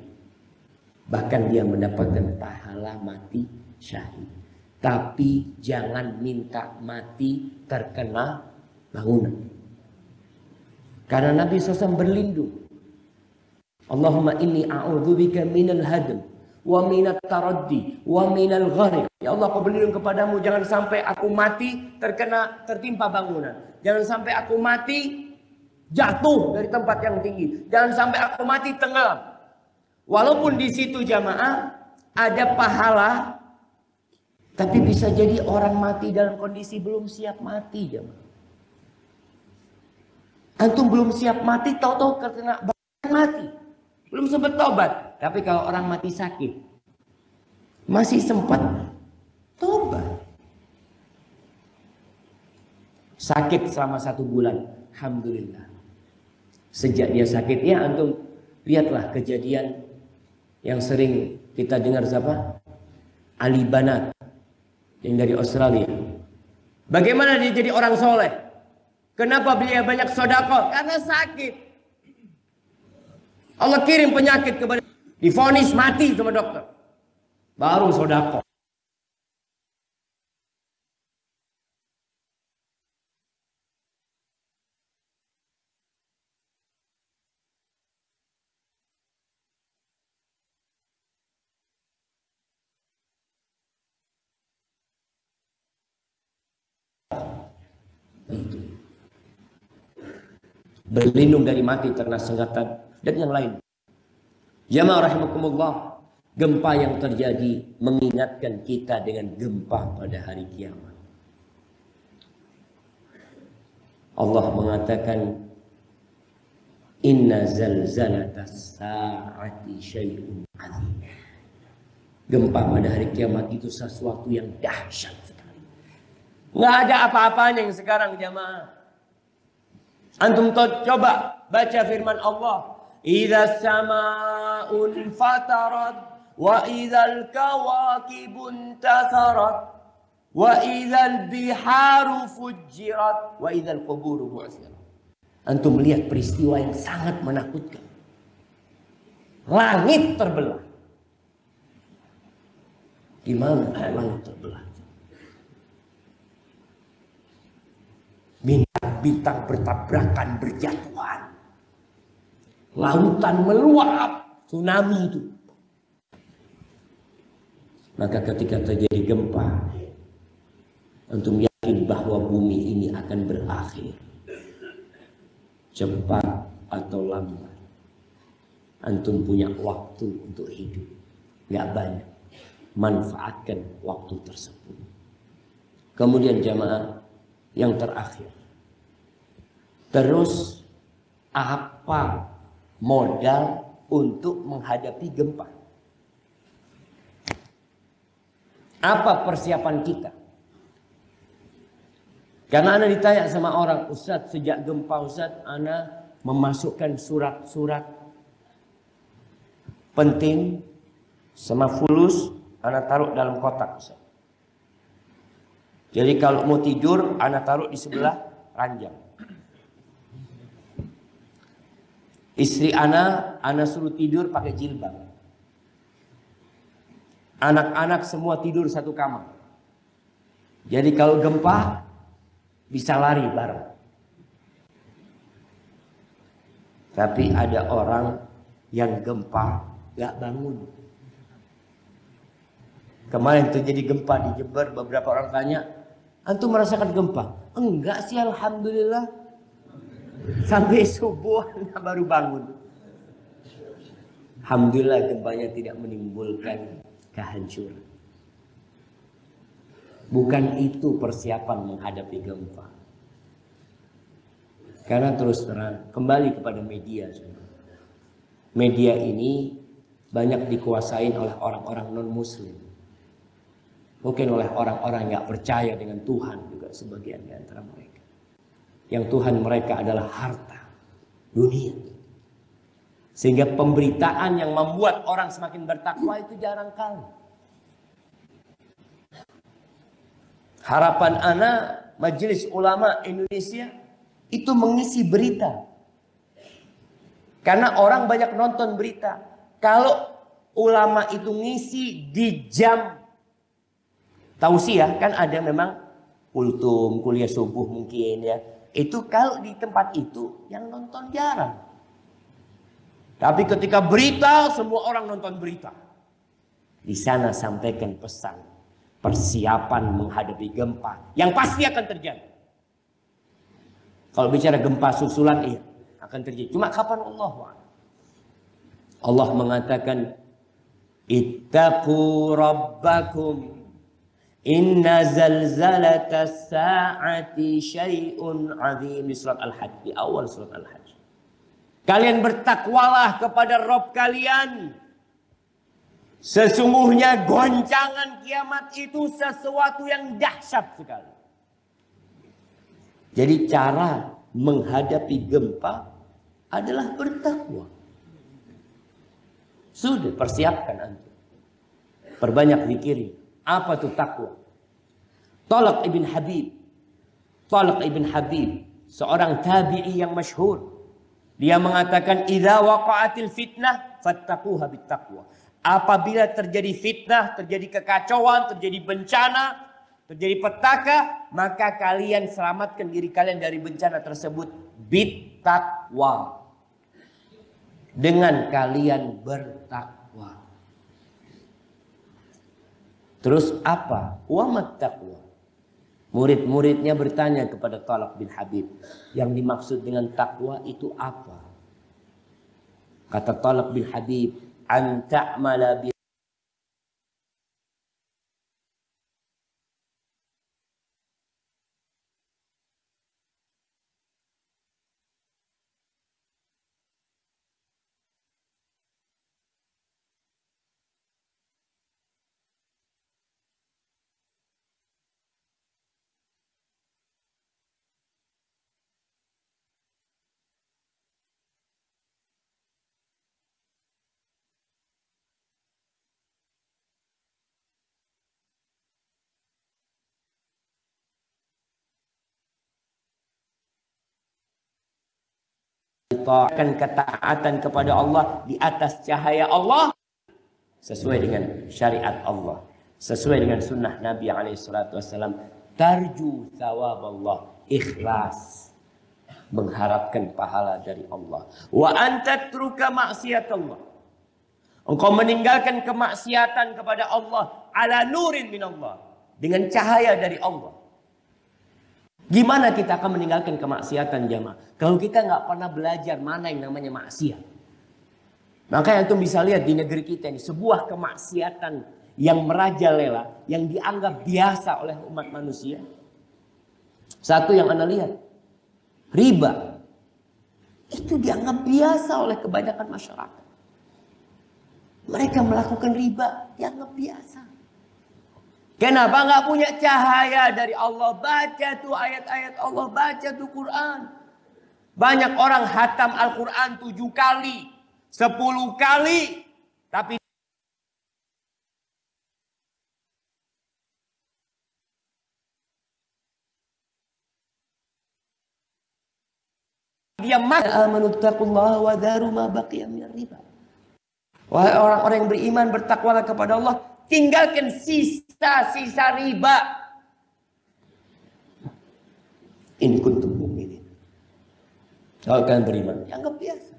Bahkan dia mendapatkan pahala mati syahid. Tapi jangan minta mati terkena bangunan. Karena Nabi SAW berlindung. Allahumma inni a'udzubika minal hadm wa minat taraddi wa minal gharik. Ya Allah, aku berlindung kepadamu, jangan sampai aku mati tertimpa bangunan. Jangan sampai aku mati jatuh dari tempat yang tinggi. Jangan sampai aku mati tenggelam. Walaupun di situ jamaah ada pahala, tapi bisa jadi orang mati dalam kondisi belum siap mati jamaah. Antum belum siap mati, tahu-tahu kena mati. Belum sempat tobat. Tapi kalau orang mati sakit, masih sempat tobat. Sakit selama 1 bulan, alhamdulillah. Sejak dia sakit, ya antum lihatlah kejadian yang sering kita dengar, siapa? Ali Banat yang dari Australia. Bagaimana dia jadi orang soleh? Kenapa beliau banyak sedekah? Karena sakit. Allah kirim penyakit kepada, divonis mati sama dokter, baru sedekah. Berlindung dari mati terkena sengatan dan yang lain. Jamaah rahimakumullah, Gempa yang terjadi mengingatkan kita dengan gempa pada hari kiamat. Allah mengatakan, inna zalzalatas sa'ati syai'un 'adzim. Gempa pada hari kiamat itu sesuatu yang dahsyat sekali. Nggak ada apa-apanya yang sekarang jamaah. Antum coba baca firman Allah. Idza sama'un fatarat wa idzal kawakibun tatharat wa idzal biharu fujirat wa idzal quburu bu'thirat. Antum melihat peristiwa yang sangat menakutkan. Langit terbelah. Di mana langit terbelah? Bintang-bintang bertabrakan, berjatuhan. Lautan meluap, tsunami itu. Maka ketika terjadi gempa, antum yakin bahwa bumi ini akan berakhir. Cepat atau lambat. Antum punya waktu untuk hidup. Nggak banyak. Manfaatkan waktu tersebut. Kemudian jamaah yang terakhir. Terus apa modal untuk menghadapi gempa? Apa persiapan kita? Karena ana ditanya sama orang, Ustadz sejak gempa Ustadz, ana memasukkan surat-surat penting sama fulus, ana taruh dalam kotak Ustadz. Jadi kalau mau tidur, ana taruh di sebelah ranjang. Istri ana suruh tidur pakai jilbab. Anak-anak semua tidur satu kamar. Jadi kalau gempa bisa lari bareng. Tapi ada orang yang gempa gak bangun. Kemarin terjadi gempa di Jember, beberapa orang tanya, antum merasakan gempa? Enggak sih, alhamdulillah. Sampai subuh baru bangun. Alhamdulillah gempanya tidak menimbulkan kehancuran. Bukan itu persiapan menghadapi gempa. Karena terus terang, kembali kepada media. Media ini banyak dikuasain oleh orang-orang non-muslim. Mungkin oleh orang-orang yang gak percaya dengan Tuhan juga sebagian di antara mereka. Yang Tuhan mereka adalah harta dunia. Sehingga pemberitaan yang membuat orang semakin bertakwa itu jarang kali. Harapan ana Majelis Ulama Indonesia itu mengisi berita. Karena orang banyak nonton berita. Kalau ulama itu ngisi di jam tausiah, kan ada memang kultum, kuliah subuh mungkin ya. Itu kalau di tempat itu yang nonton jarang. Tapi ketika berita, semua orang nonton berita. Di sana sampaikan pesan persiapan menghadapi gempa yang pasti akan terjadi. Kalau bicara gempa susulan, iya akan terjadi. Cuma kapan Allah? Allah mengatakan, ittaqu rabbakum inna zalzalatas sa'ati syai'un 'adzim. Di surat Al-Hajj, di awal surat Al-Hajj. Kalian bertakwalah kepada Rabb kalian. Sesungguhnya goncangan kiamat itu sesuatu yang dahsyat sekali. Jadi cara menghadapi gempa adalah bertakwa. Sudah persiapkan antum. Perbanyak zikir. Apa itu takwa? Talaq ibn Habib. Talaq ibn Habib, seorang tabi'i yang masyhur. Dia mengatakan, idza waqa'atil fitnah fattaquha bittaqwa. Apabila terjadi fitnah, terjadi kekacauan, terjadi bencana, terjadi petaka, maka kalian selamatkan diri kalian dari bencana tersebut bittaqwa. Dengan kalian bertakwa. Terus apa? Wa mattaqwa. Murid-muridnya bertanya kepada Talaq bin Habib, yang dimaksud dengan takwa itu apa? Kata Talaq bin Habib, an ta'mala bi ta'akan ketaatan kepada Allah di atas cahaya Allah sesuai dengan syariat Allah, sesuai dengan sunnah Nabi SAW. Tarju thawab Allah, ikhlas, mengharapkan pahala dari Allah. Wa antatruka maksiat Allah, engkau meninggalkan kemaksiatan kepada Allah ala nurin min Allah, dengan cahaya dari Allah. Gimana kita akan meninggalkan kemaksiatan jamaah? Kalau kita nggak pernah belajar mana yang namanya maksiat. Makanya antum bisa lihat di negeri kita ini sebuah kemaksiatan yang merajalela, yang dianggap biasa oleh umat manusia. Satu yang anda lihat, riba. Itu dianggap biasa oleh kebanyakan masyarakat. Mereka melakukan riba, dianggap biasa. Kenapa nggak punya cahaya dari Allah? Baca tuh ayat-ayat Allah, baca tuh Quran. Banyak orang hatam Al-Quran 7 kali, 10 kali, tapi dia amanuttaqullaha wa daru ma baqiya minar riba. Wahai orang-orang yang beriman, bertakwalah kepada Allah, tinggalkan sisa-sisa riba. In kuntum mu'minin. Kalau kalian beriman, anggap biasa.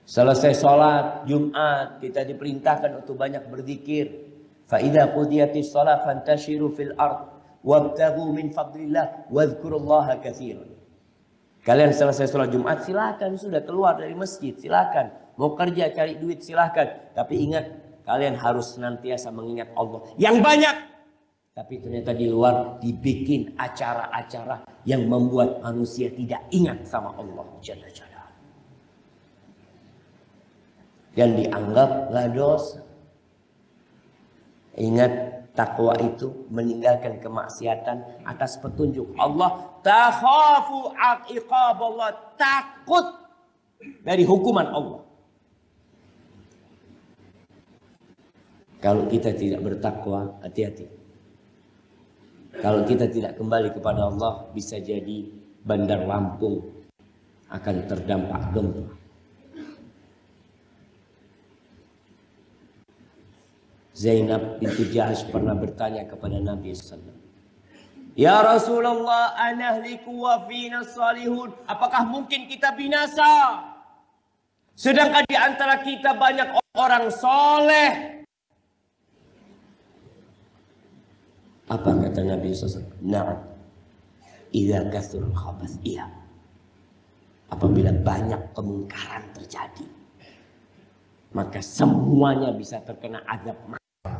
Selesai sholat Jumat, kita diperintahkan untuk banyak berzikir. Fa idza qudiyatis shalah fantashiru fil ard wabtaghu min fadlillah wadhkurullaha katsiran. Kalian selesai sholat Jumat, silakan sudah keluar dari masjid, silakan. Mau kerja cari duit silakan. Tapi ingat, kalian harus senantiasa mengingat Allah yang banyak. Tapi ternyata di luar dibikin acara-acara yang membuat manusia tidak ingat sama Allah Jalla Jalla. Dan dianggap nggak dosa. Ingat, takwa itu meninggalkan kemaksiatan atas petunjuk Allah. Takhafu iqab Allah, takut dari hukuman Allah. Kalau kita tidak bertakwa, hati-hati. Kalau kita tidak kembali kepada Allah, bisa jadi Bandar Lampung akan terdampak gempa. Zainab binti Jahsh pernah bertanya kepada Nabi SAW. Ya Rasulullah, anahliku wa fina salihun. Apakah mungkin kita binasa? Sedangkan di antara kita banyak orang soleh. Apa kata Nabi SAW? Na'am. Idza kathurul khabath. Iya. Apabila banyak kemungkaran terjadi, maka semuanya bisa terkena azab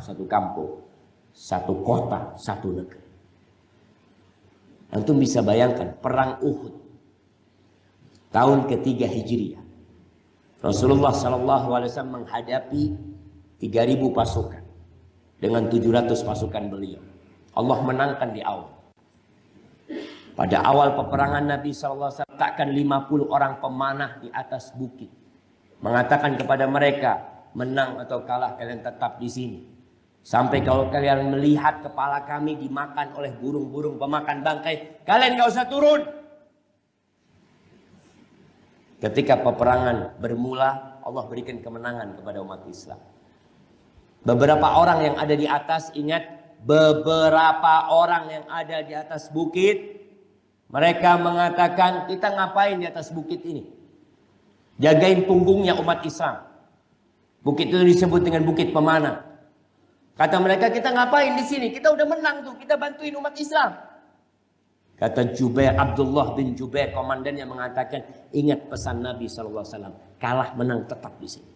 satu kampung, satu kota, satu negeri. Antum bisa bayangkan perang Uhud tahun ketiga Hijriah. Rasulullah SAW menghadapi 3.000 pasukan dengan 700 pasukan beliau. Allah menangkan di awal. Pada awal peperangan Nabi SAW letakkan 50 orang pemanah di atas bukit, mengatakan kepada mereka, menang atau kalah kalian tetap di sini. Sampai kalau kalian melihat kepala kami dimakan oleh burung-burung pemakan bangkai, kalian gak usah turun. Ketika peperangan bermula, Allah berikan kemenangan kepada umat Islam. Beberapa orang yang ada di atas, ingat, beberapa orang yang ada di atas bukit, mereka mengatakan, kita ngapain di atas bukit ini? Jagain punggungnya umat Islam. Bukit itu disebut dengan bukit pemanah. Kata mereka, kita ngapain di sini? Kita udah menang tuh, kita bantuin umat Islam. Kata Jubair, Abdullah bin Jubair, komandan yang mengatakan, ingat pesan Nabi SAW, kalah menang tetap di sini.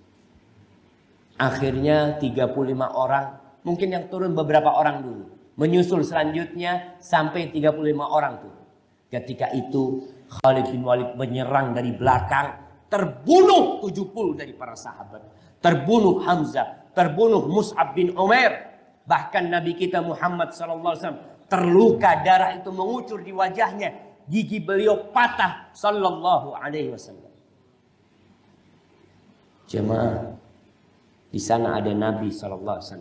Akhirnya 35 orang, mungkin yang turun beberapa orang dulu, menyusul selanjutnya sampai 35 orang turun. Ketika itu Khalid bin Walid menyerang dari belakang, terbunuh 70 dari para sahabat, terbunuh Hamzah, terbunuh Mus'ab bin Umair. Bahkan Nabi kita Muhammad SAW terluka, darah itu mengucur di wajahnya, gigi beliau patah sallallahu alaihi wasallam. Jemaah, di sana ada Nabi SAW,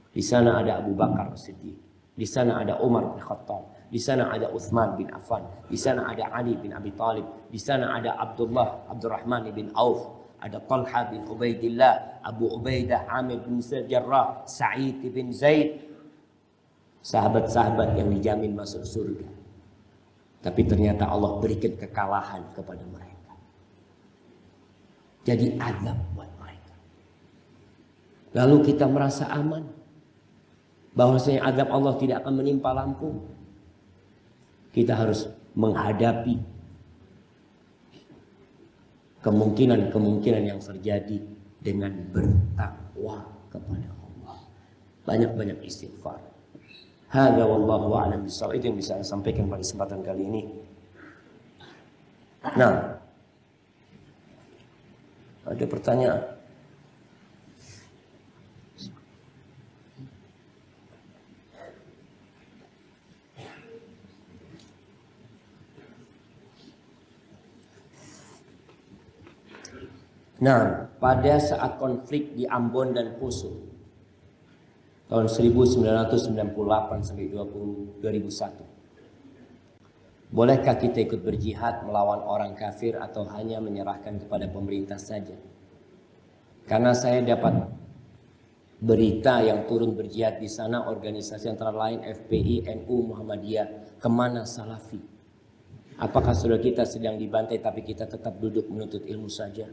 di sana ada Abu Bakar Siddiq, di sana ada Umar bin Khattab, di sana ada Utsman bin Affan, di sana ada Ali bin Abi Thalib, di sana ada Abdurrahman bin Auf, ada Talha bin Ubaidillah, Abu Ubaidah, Amir bin Jarrah, Sa'id bin Zaid. Sahabat-sahabat yang dijamin masuk surga. Tapi ternyata Allah berikan kekalahan kepada mereka. Jadi azab buat mereka. Lalu kita merasa aman. Bahwasanya azab Allah tidak akan menimpa lampung. Kita harus menghadapi kemungkinan-kemungkinan yang terjadi dengan bertakwa kepada Allah. Banyak-banyak istighfar. Hadza wallahu a'lam bishawab. Itu yang bisa saya sampaikan pada kesempatan kali ini. Nah, ada pertanyaan? Nah, pada saat konflik di Ambon dan Poso tahun 1998 sampai 2001. Bolehkah kita ikut berjihad melawan orang kafir atau hanya menyerahkan kepada pemerintah saja? Karena saya dapat berita yang turun berjihad di sana organisasi antara lain FPI, NU, Muhammadiyah, kemana Salafi? Apakah saudara kita sedang dibantai tapi kita tetap duduk menuntut ilmu saja?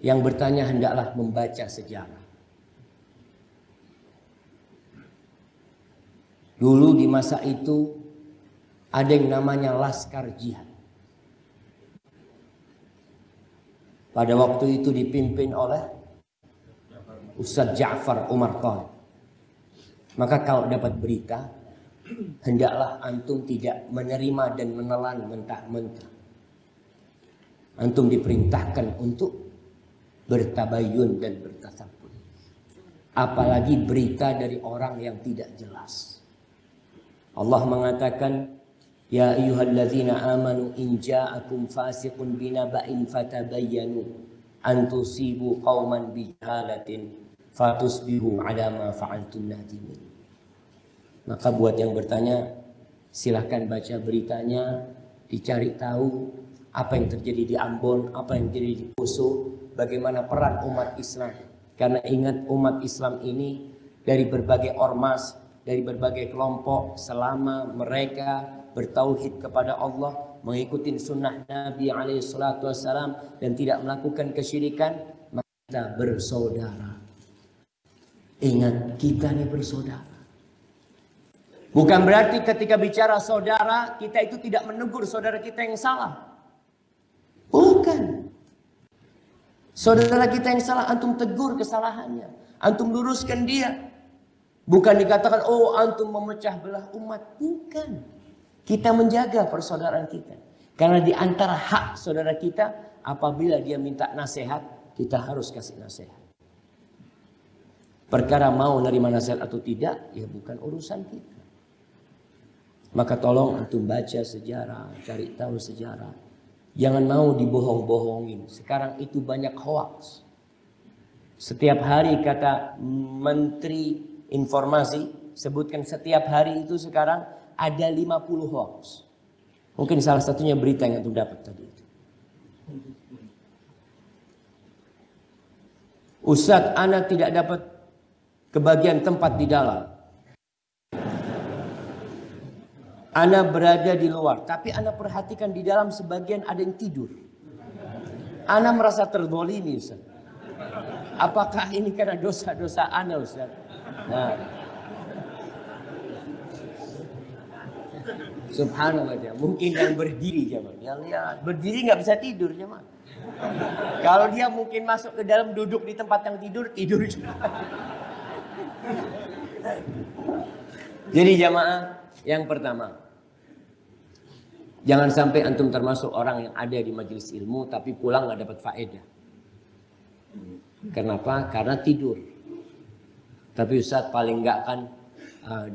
Yang bertanya hendaklah membaca sejarah. Dulu di masa itu ada yang namanya Laskar Jihad. Pada waktu itu dipimpin oleh Ustadz Ja'far Umar Thalib. Maka kalau dapat berita, hendaklah antum tidak menerima dan menelan mentah-mentah. Antum diperintahkan untuk bertabayun dan bertasabbuh. Apalagi berita dari orang yang tidak jelas. Allah mengatakan, ya ayyuhalladzina amanu in ja'akum fasiqun binaba'in fatabayyanu an tusibu qauman bijahalatin fatusbihu ala ma fa'altum nadimin. Maka buat yang bertanya, silahkan baca beritanya, dicari tahu apa yang terjadi di Ambon, apa yang terjadi di Poso, bagaimana peran umat Islam. Karena ingat, umat Islam ini dari berbagai ormas, dari berbagai kelompok, selama mereka bertauhid kepada Allah, mengikuti sunnah Nabi SAW dan tidak melakukan kesyirikan, maka kita bersaudara. Ingat, kita ini bersaudara. Bukan berarti ketika bicara saudara, kita itu tidak menegur saudara kita yang salah. Bukan. Saudara kita yang salah, antum tegur kesalahannya, antum luruskan dia. Bukan dikatakan, oh antum memecah belah umat. Bukan. Kita menjaga persaudaraan kita. Karena di antara hak saudara kita, apabila dia minta nasihat, kita harus kasih nasihat. Perkara mau nerima nasihat atau tidak, ya bukan urusan kita. Maka tolong antum baca sejarah, cari tahu sejarah. Jangan mau dibohong-bohongin. Sekarang itu banyak hoax. Setiap hari kata Menteri Informasi sebutkan setiap hari itu sekarang ada 50 hoax. Mungkin salah satunya berita yang antum dapat tadi itu. Ustadz, ana tidak dapat kebagian tempat di dalam. Ana berada di luar, tapi ana perhatikan di dalam sebagian ada yang tidur. Ana merasa terzalimi, Ustaz. Apakah ini karena dosa-dosa ana, Ustaz? Nah. Subhanallah, ya. Mungkin yang berdiri jemaah. Ya lihat, berdiri nggak bisa tidur jemaah. Kalau dia mungkin masuk ke dalam, duduk di tempat yang tidur juga. Jadi jemaah, yang pertama, jangan sampai antum termasuk orang yang ada di majelis ilmu tapi pulang nggak dapat faedah. Kenapa? Karena tidur. Tapi Ustaz paling nggak kan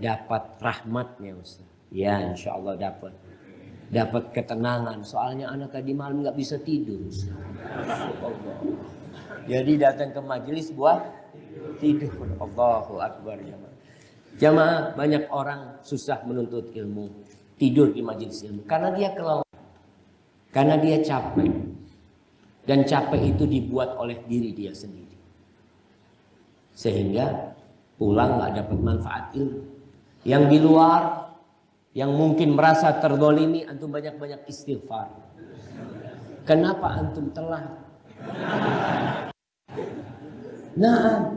dapat rahmatnya Ustaz. Ya insya Allah dapat. Dapat ketenangan. Soalnya anak tadi malam nggak bisa tidur Ustaz. Jadi datang ke majelis buat tidur. Allahu Akbar jemaah. Jamaah, banyak orang susah menuntut ilmu, tidur di majelis ilmu karena dia kelelahan, karena dia capek. Dan capek itu dibuat oleh diri dia sendiri. Sehingga pulang nggak dapat manfaat ilmu. Yang di luar, yang mungkin merasa terzalimi, antum banyak-banyak istighfar. Kenapa antum telat? Nah,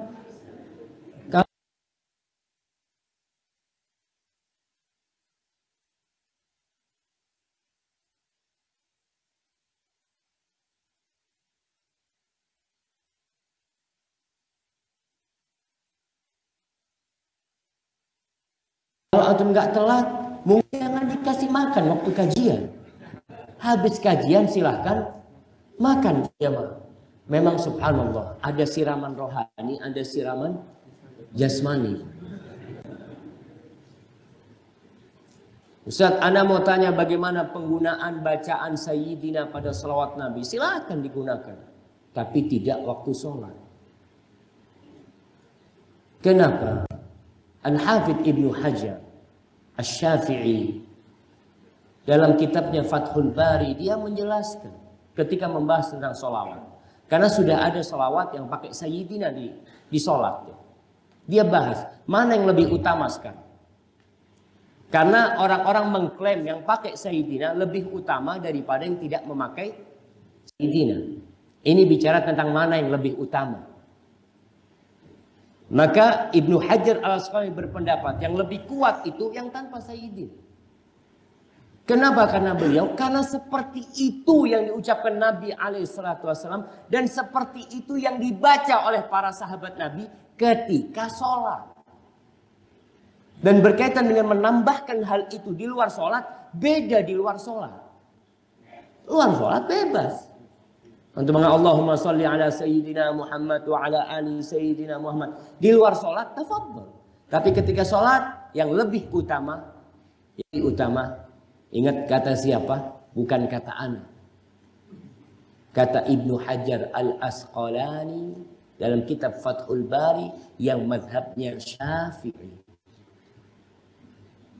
kalau antum nggak telat, mungkin jangan dikasih makan waktu kajian. Habis kajian silahkan makan. Jamaah. Memang subhanallah, ada siraman rohani, ada siraman jasmani. Ustaz, Anda mau tanya bagaimana penggunaan bacaan Sayyidina pada salawat Nabi. Silakan digunakan. Tapi tidak waktu sholat. Kenapa? Al-Hafidh Ibnu Hajar Asy-Syafi'i dalam kitabnya Fathul Bari, dia menjelaskan ketika membahas tentang sholawat. Karena sudah ada sholawat yang pakai Sayyidina di sholat. Dia bahas mana yang lebih utama sekarang. Karena orang-orang mengklaim yang pakai Sayyidina lebih utama daripada yang tidak memakai Sayyidina. Ini bicara tentang mana yang lebih utama. Maka Ibnu Hajar Al-Asqalani berpendapat yang lebih kuat itu yang tanpa Sayyidina. Kenapa? Karena seperti itu yang diucapkan Nabi SAW dan seperti itu yang dibaca oleh para sahabat Nabi ketika sholat. Dan berkaitan dengan menambahkan hal itu di luar sholat, beda di luar sholat. Luar sholat bebas. Untuk mengatakan Allahumma sholli ala Sayyidina Muhammad wa ala ali Sayyidina Muhammad. Di luar sholat, tafadhol. Tapi ketika sholat, yang lebih utama, ingat kata siapa? Bukan kata ana. Kata Ibnu Hajar Al-Asqalani dalam kitab Fathul Bari yang mazhabnya Syafi'i.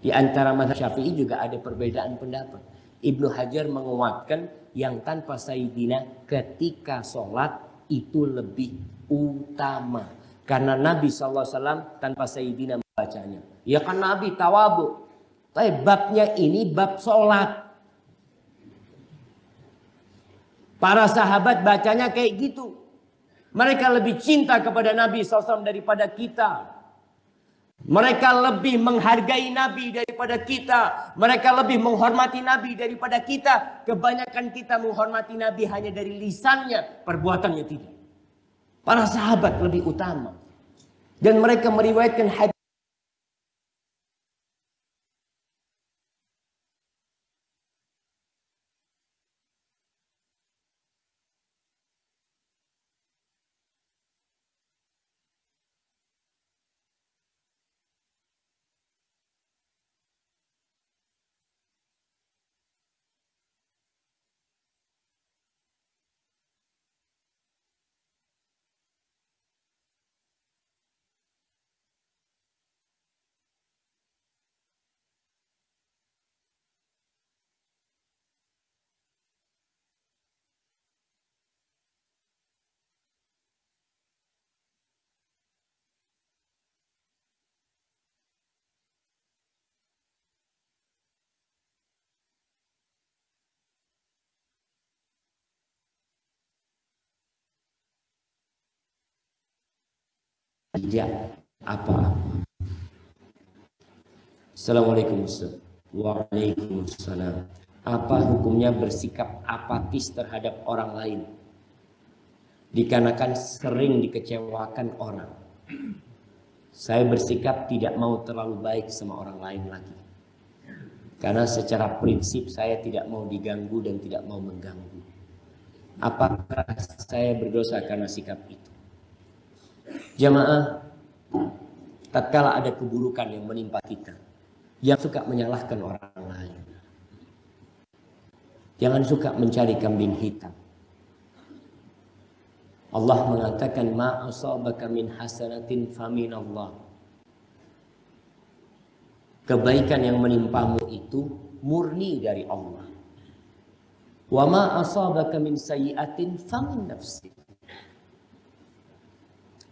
Di antara mazhab Syafi'i juga ada perbedaan pendapat. Ibnu Hajar menguatkan yang tanpa Sayyidina ketika sholat itu lebih utama. Karena Nabi SAW tanpa Sayyidina membacanya. Ya kan Nabi tawabu. Tapi babnya ini bab sholat. Para sahabat bacanya kayak gitu. Mereka lebih cinta kepada Nabi SAW daripada kita. Mereka lebih menghargai Nabi daripada kita. Mereka lebih menghormati Nabi daripada kita. Kebanyakan kita menghormati Nabi hanya dari lisannya, perbuatannya tidak. Para sahabat lebih utama. Dan mereka meriwayatkan hadis. Tidak apa-apa. Assalamualaikum Ustaz. Waalaikumsalam. Apa hukumnya bersikap apatis terhadap orang lain? Dikarenakan sering dikecewakan orang. Saya bersikap tidak mau terlalu baik sama orang lain lagi. Karena secara prinsip saya tidak mau diganggu dan tidak mau mengganggu. Apakah saya berdosa karena sikap itu? Jamaah, tatkala ada keburukan yang menimpa kita, yang suka menyalahkan orang lain, jangan suka mencari kambing hitam. Allah mengatakan ma asabaka min hasanatin faminallah. kebaikan yang menimpamu itu murni dari Allah. Wa ma asabaka min sayyi'atin famin nafsik.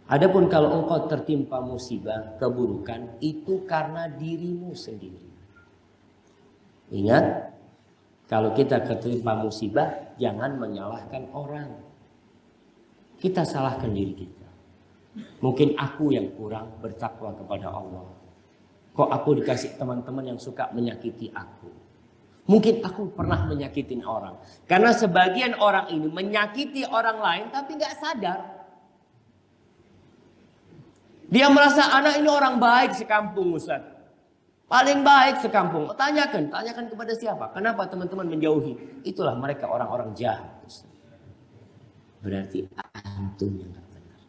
Adapun kalau engkau tertimpa musibah, keburukan, itu karena dirimu sendiri. Ingat, kalau kita tertimpa musibah, jangan menyalahkan orang. Kita salahkan diri kita. Mungkin aku yang kurang bertakwa kepada Allah. Kok aku dikasih teman-teman yang suka menyakiti aku. Mungkin aku pernah menyakitin orang. Karena sebagian orang ini menyakiti orang lain tapi gak sadar. Dia merasa anak ini orang baik sekampung, Ustaz. Paling baik sekampung. Tanyakan kepada siapa? Kenapa teman-teman menjauhi? Itulah mereka orang-orang jahat, Ustaz. Berarti antum yang gak benar.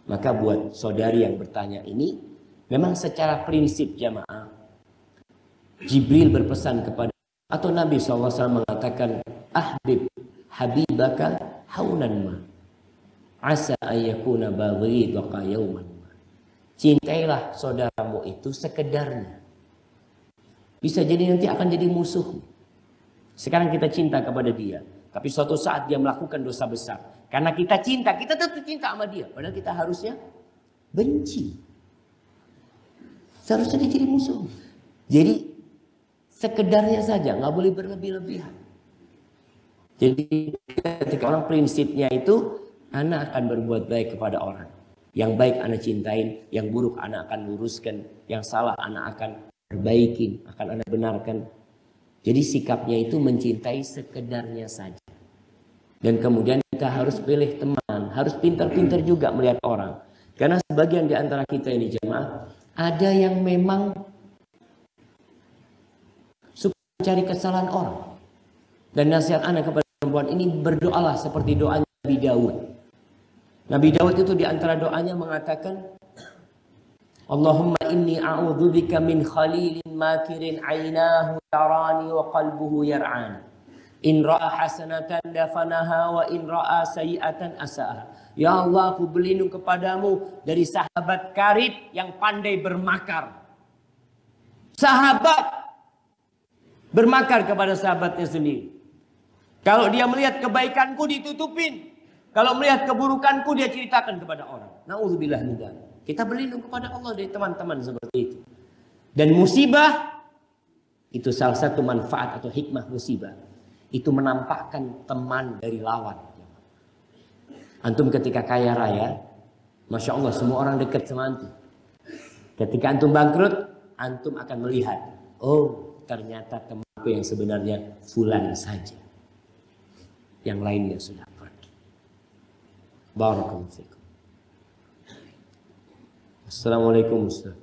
Maka buat saudari yang bertanya ini, memang secara prinsip jamaah, Jibril berpesan kepada, atau Nabi SAW mengatakan, ahbib habibaka haunan ma asa ayyakuna baghidaka yauman ma. Cintailah saudaramu itu sekedarnya. Bisa jadi nanti akan jadi musuh. Sekarang kita cinta kepada dia, tapi suatu saat dia melakukan dosa besar. Karena kita cinta, kita tetap cinta sama dia. Padahal kita harusnya benci. Seharusnya dia jadi musuh. Jadi sekedarnya saja, nggak boleh berlebih-lebihan. Jadi ketika orang prinsipnya itu, anak akan berbuat baik kepada orang. Yang baik anak cintain, yang buruk anak akan luruskan, yang salah anak akan perbaikin, akan anak benarkan. Jadi sikapnya itu mencintai sekedarnya saja. Dan kemudian kita harus pilih teman, harus pintar-pintar juga melihat orang. Karena sebagian di antara kita ini jemaah, ada yang memang cari kesalahan orang. Dan nasihat anak kepada perempuan ini, berdoalah seperti doanya Nabi Daud. Nabi Daud itu di antara doanya mengatakan, Allahumma inni a'udzubika min khalilin makirin ainahu yarani wa qalbuhu yar'an. In ra'a hasanatan dafanaha wa in ra'a sayi'atan asa'ah. Ya Allah, aku berlindung kepadamu dari sahabat karib yang pandai bermakar. Sahabat bermakar kepada sahabatnya sendiri. Kalau dia melihat kebaikanku ditutupin. Kalau melihat keburukanku dia ceritakan kepada orang. Na'udzubillah min dzalik. Kita berlindung kepada Allah dari teman-teman seperti itu. Dan musibah itu salah satu manfaat atau hikmah musibah. Itu menampakkan teman dari lawan. Antum ketika kaya raya, Masya Allah semua orang dekat sama antum. Ketika antum bangkrut, antum akan melihat, oh ternyata temanku yang sebenarnya fulan saja. Yang lainnya sudah pergi. Barakallahu fikum. Assalamualaikum Ustaz.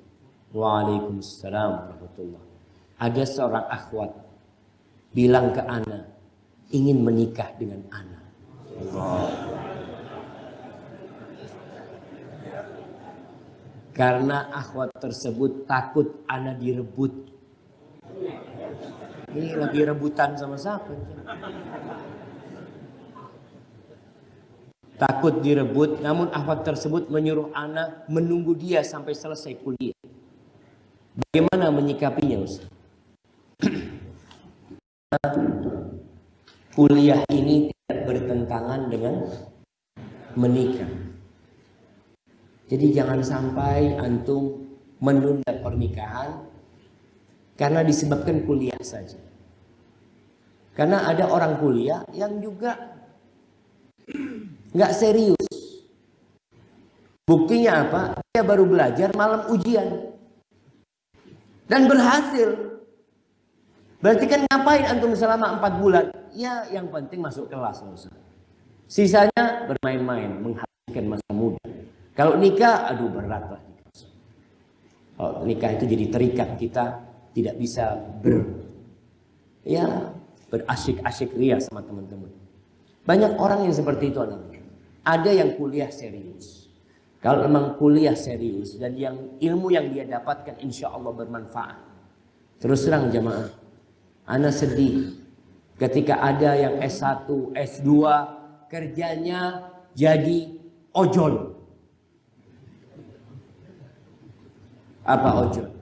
Waalaikumsalam warahmatullahi. Ada seorang akhwat bilang ke ana ingin menikah dengan ana. Karena akhwat tersebut takut ana direbut. Ini lagi rebutan sama siapa? Takut direbut, namun akhwat tersebut menyuruh ana menunggu dia sampai selesai kuliah. Bagaimana menyikapinya, Ustaz? Kuliah ini tidak bertentangan dengan menikah. Jadi jangan sampai antum menunda pernikahan karena disebabkan kuliah saja. Karena ada orang kuliah yang juga nggak serius. Buktinya apa? Dia baru belajar malam ujian dan berhasil. Berarti kan ngapain antum selama 4 bulan? Ya yang penting masuk kelas. Sisanya bermain-main, menghabiskan masa muda. Kalau nikah, aduh berat lah. Kalau nikah itu jadi terikat, kita tidak bisa berasyik-asyik ria sama teman-teman. Banyak orang yang seperti itu anaknya. Ada yang kuliah serius. Kalau memang kuliah serius dan yang ilmu yang dia dapatkan insya Allah bermanfaat. Terus terang jamaah, ana sedih ketika ada yang S1, S2 kerjanya jadi ojol. Apa ojol?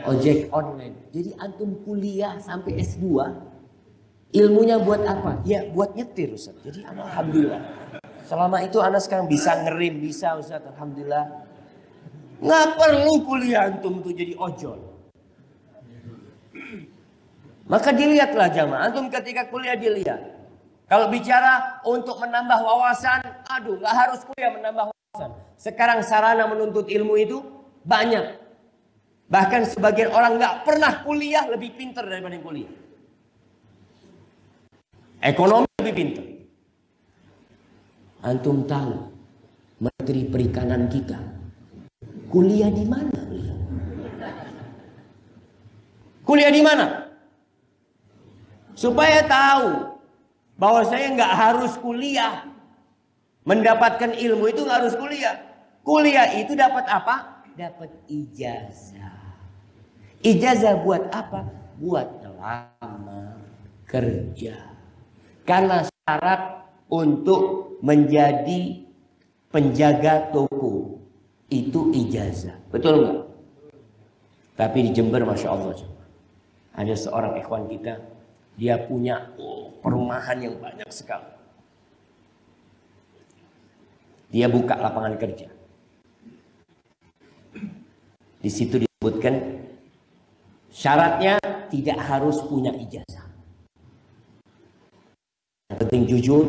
ojek online. Jadi antum kuliah sampai S2, ilmunya buat apa? Ya buat nyetir Ustaz. Jadi alhamdulillah. Selama itu anak sekarang bisa ngerem, bisa Ustaz, alhamdulillah. Nggak perlu kuliah antum tuh jadi ojol. Maka dilihatlah jamaah, antum ketika kuliah dilihat. Kalau bicara untuk menambah wawasan, aduh nggak harus kuliah menambah wawasan. Sekarang sarana menuntut ilmu itu banyak. Bahkan sebagian orang nggak pernah kuliah lebih pintar daripada yang kuliah. Ekonomi lebih pintar. Antum tahu Menteri Perikanan kita kuliah di mana? Kuliah di mana? Supaya tahu bahwa saya nggak harus kuliah. Mendapatkan ilmu itu nggak harus kuliah. Kuliah itu dapat apa? Dapat ijazah. Ijazah buat apa? Buat ngelamar kerja. Karena syarat untuk menjadi penjaga toko itu ijazah. Betul nggak? Tapi di Jember Masya Allah, ada seorang ikhwan kita, dia punya perumahan yang banyak sekali. Dia buka lapangan kerja. Di situ disebutkan syaratnya tidak harus punya ijazah. Yang penting jujur,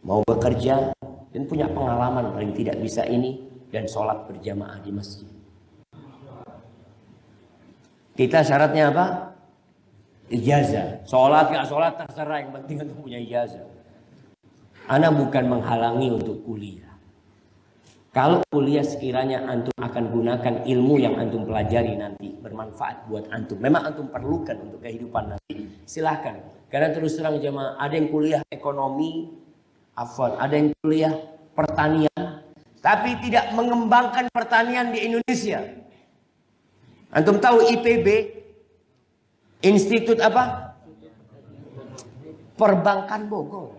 mau bekerja, dan punya pengalaman paling tidak bisa ini, dan sholat berjamaah di masjid. Kita syaratnya apa? Ijazah. Sholat gak sholat terserah, yang penting untuk punya ijazah. Ana bukan menghalangi untuk kuliah. Kalau kuliah sekiranya antum akan gunakan ilmu yang antum pelajari nanti bermanfaat buat antum, memang antum perlukan untuk kehidupan nanti, silahkan. Karena terus terang jemaah, ada yang kuliah ekonomi, ada yang kuliah pertanian, tapi tidak mengembangkan pertanian di Indonesia. Antum tahu IPB, Institut apa? Perbankan Bogor.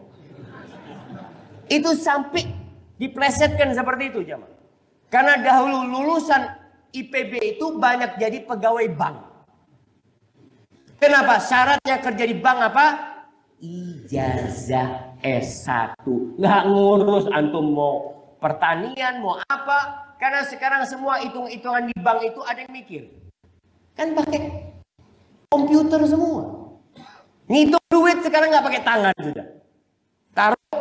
Itu sampai diplesetkan seperti itu jemaah. Karena dahulu lulusan IPB itu banyak jadi pegawai bank. Kenapa? Syaratnya kerja di bank apa? Ijazah S1. Nggak ngurus antum mau pertanian, mau apa. Karena sekarang semua hitung-hitungan di bank itu ada yang mikir. Kan pakai komputer semua. Ngitung duit sekarang nggak pakai tangan sudah. Taruh.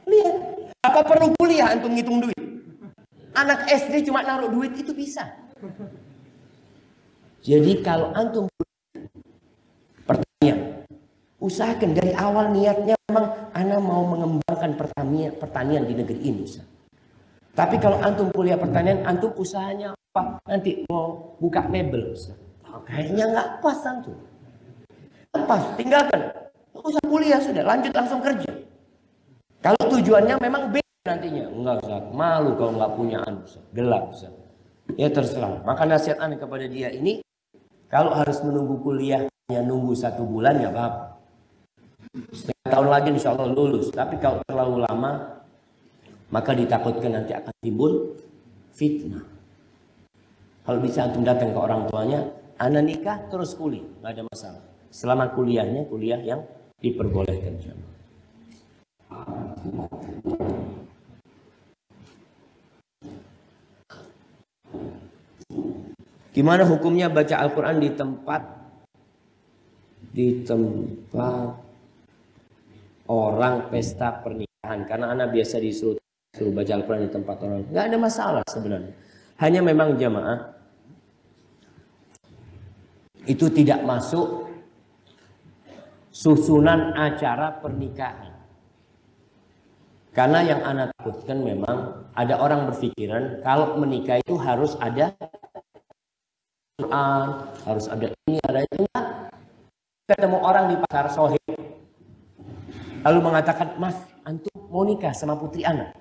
Lihat. Apa perlu kuliah antum ngitung duit? Anak SD cuma naruh duit itu bisa. Jadi kalau antum pertanian, usahakan dari awal niatnya memang ana mau mengembangkan pertanian di negeri ini. Tapi kalau antum kuliah pertanian, antum usahanya apa? Nanti mau buka mebel. Kayaknya nggak pas antum. Pas, tinggalkan. Nggak usah kuliah sudah, lanjut langsung kerja. Kalau tujuannya memang beda nantinya. Enggak Ustaz, malu kalau nggak punya anu Ustaz. Gelap Ustaz. Ya terserah. Maka nasihat ana kepada dia ini, kalau harus menunggu kuliah, ya nunggu 1 bulan ya apa-apa. Setengah tahun lagi insya Allah lulus. Tapi kalau terlalu lama, maka ditakutkan nanti akan timbul fitnah. Kalau bisa antum datang ke orang tuanya, ana nikah terus kuliah, nggak ada masalah. Selama kuliahnya kuliah yang diperbolehkan. Gimana hukumnya baca Al-Quran di tempat orang pesta pernikahan? Karena anak biasa disuruh baca Al-Quran di tempat orang. Nggak ada masalah sebenarnya. Hanya memang jamaah itu tidak masuk susunan acara pernikahan. Karena yang anak takutkan memang ada orang berpikiran kalau menikah itu harus ada Quran, harus ada ini, ada itu. Ketemu orang di pasar sohib, lalu mengatakan, Mas, antum mau nikah sama putri anak.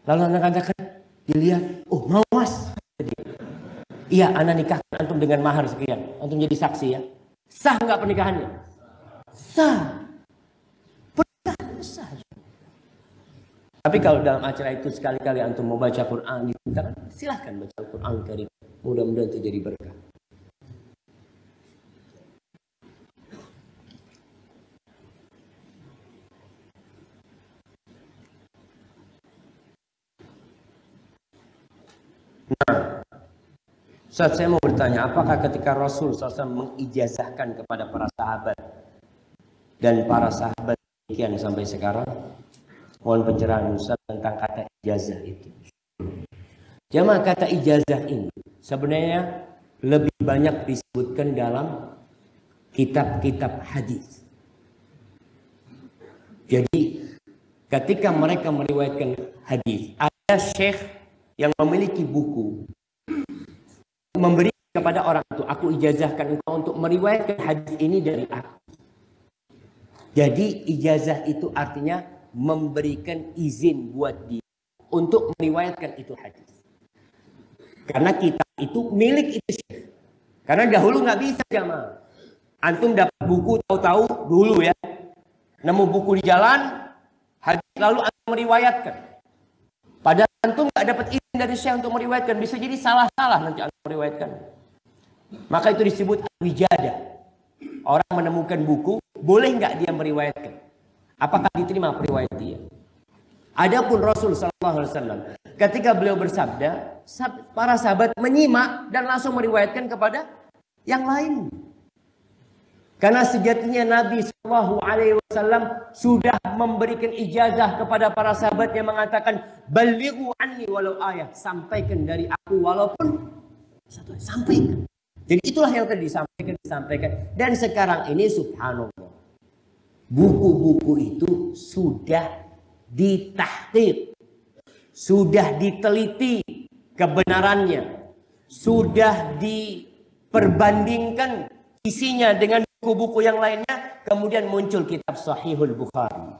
Lalu anak katakan, dilihat, oh mau Mas. Iya, anak nikahkan antum dengan mahar sekian. Antum jadi saksi ya. Sah nggak pernikahannya? Sah. Pernikahan sah. Tapi kalau dalam acara itu sekali-kali antum mau baca Quran, silahkan baca Al-Quran Karim. Mudah-mudahan itu jadi berkah. Nah, Ustaz, saya mau bertanya, apakah ketika Rasul SAW mengijazahkan kepada para sahabat dan para sahabat demikian sampai sekarang? Mohon pencerahan Ustaz tentang kata ijazah itu. Jamaah, kata ijazah ini sebenarnya lebih banyak disebutkan dalam kitab-kitab hadis. Jadi ketika mereka meriwayatkan hadis, ada syekh yang memiliki buku memberi kepada orang itu, aku ijazahkan engkau untuk meriwayatkan hadis ini dari aku. Jadi ijazah itu artinya memberikan izin buat dia untuk meriwayatkan itu hadis. Karena kita itu milik itu syekh. Karena dahulu nggak bisa jamaah. Antum dapat buku tahu-tahu dulu ya, nemu buku di jalan, hadis lalu antum meriwayatkan. Padahal antum nggak dapat izin dari syekh untuk meriwayatkan, bisa jadi salah-salah nanti antum meriwayatkan. Maka itu disebut wijadah. Orang menemukan buku, boleh nggak dia meriwayatkan? Apakah diterima periwayat dia? Adapun Rasul sallallahu alaihi wasallam ketika beliau bersabda, para sahabat menyimak dan langsung meriwayatkan kepada yang lain. Karena sejatinya Nabi sallallahu alaihi wasallam sudah memberikan ijazah kepada para sahabat yang mengatakan, "Balighu anni walau ayah." Sampaikan dari aku walaupun satu ayat, sampaikan. Jadi itulah yang tadi disampaikan. Dan sekarang ini subhanallah, buku-buku itu sudah ditahqiq, sudah diteliti kebenarannya, sudah diperbandingkan isinya dengan buku-buku yang lainnya, kemudian muncul kitab Sahihul Bukhari.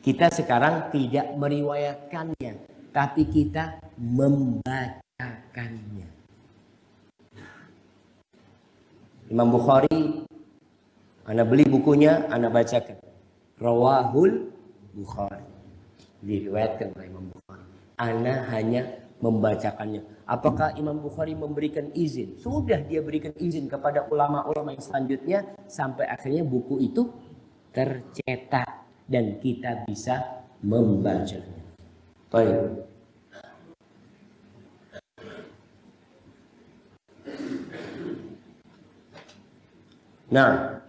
Kita sekarang tidak meriwayatkannya, tapi kita membacakannya. Imam Bukhari, ana beli bukunya, ana bacakan. Rawahul Bukhari, diriwayatkan oleh Imam Bukhari. Ana hanya membacakannya. Apakah Imam Bukhari memberikan izin? Sudah dia berikan izin kepada ulama-ulama yang selanjutnya sampai akhirnya buku itu tercetak dan kita bisa membacanya. Baik. Nah,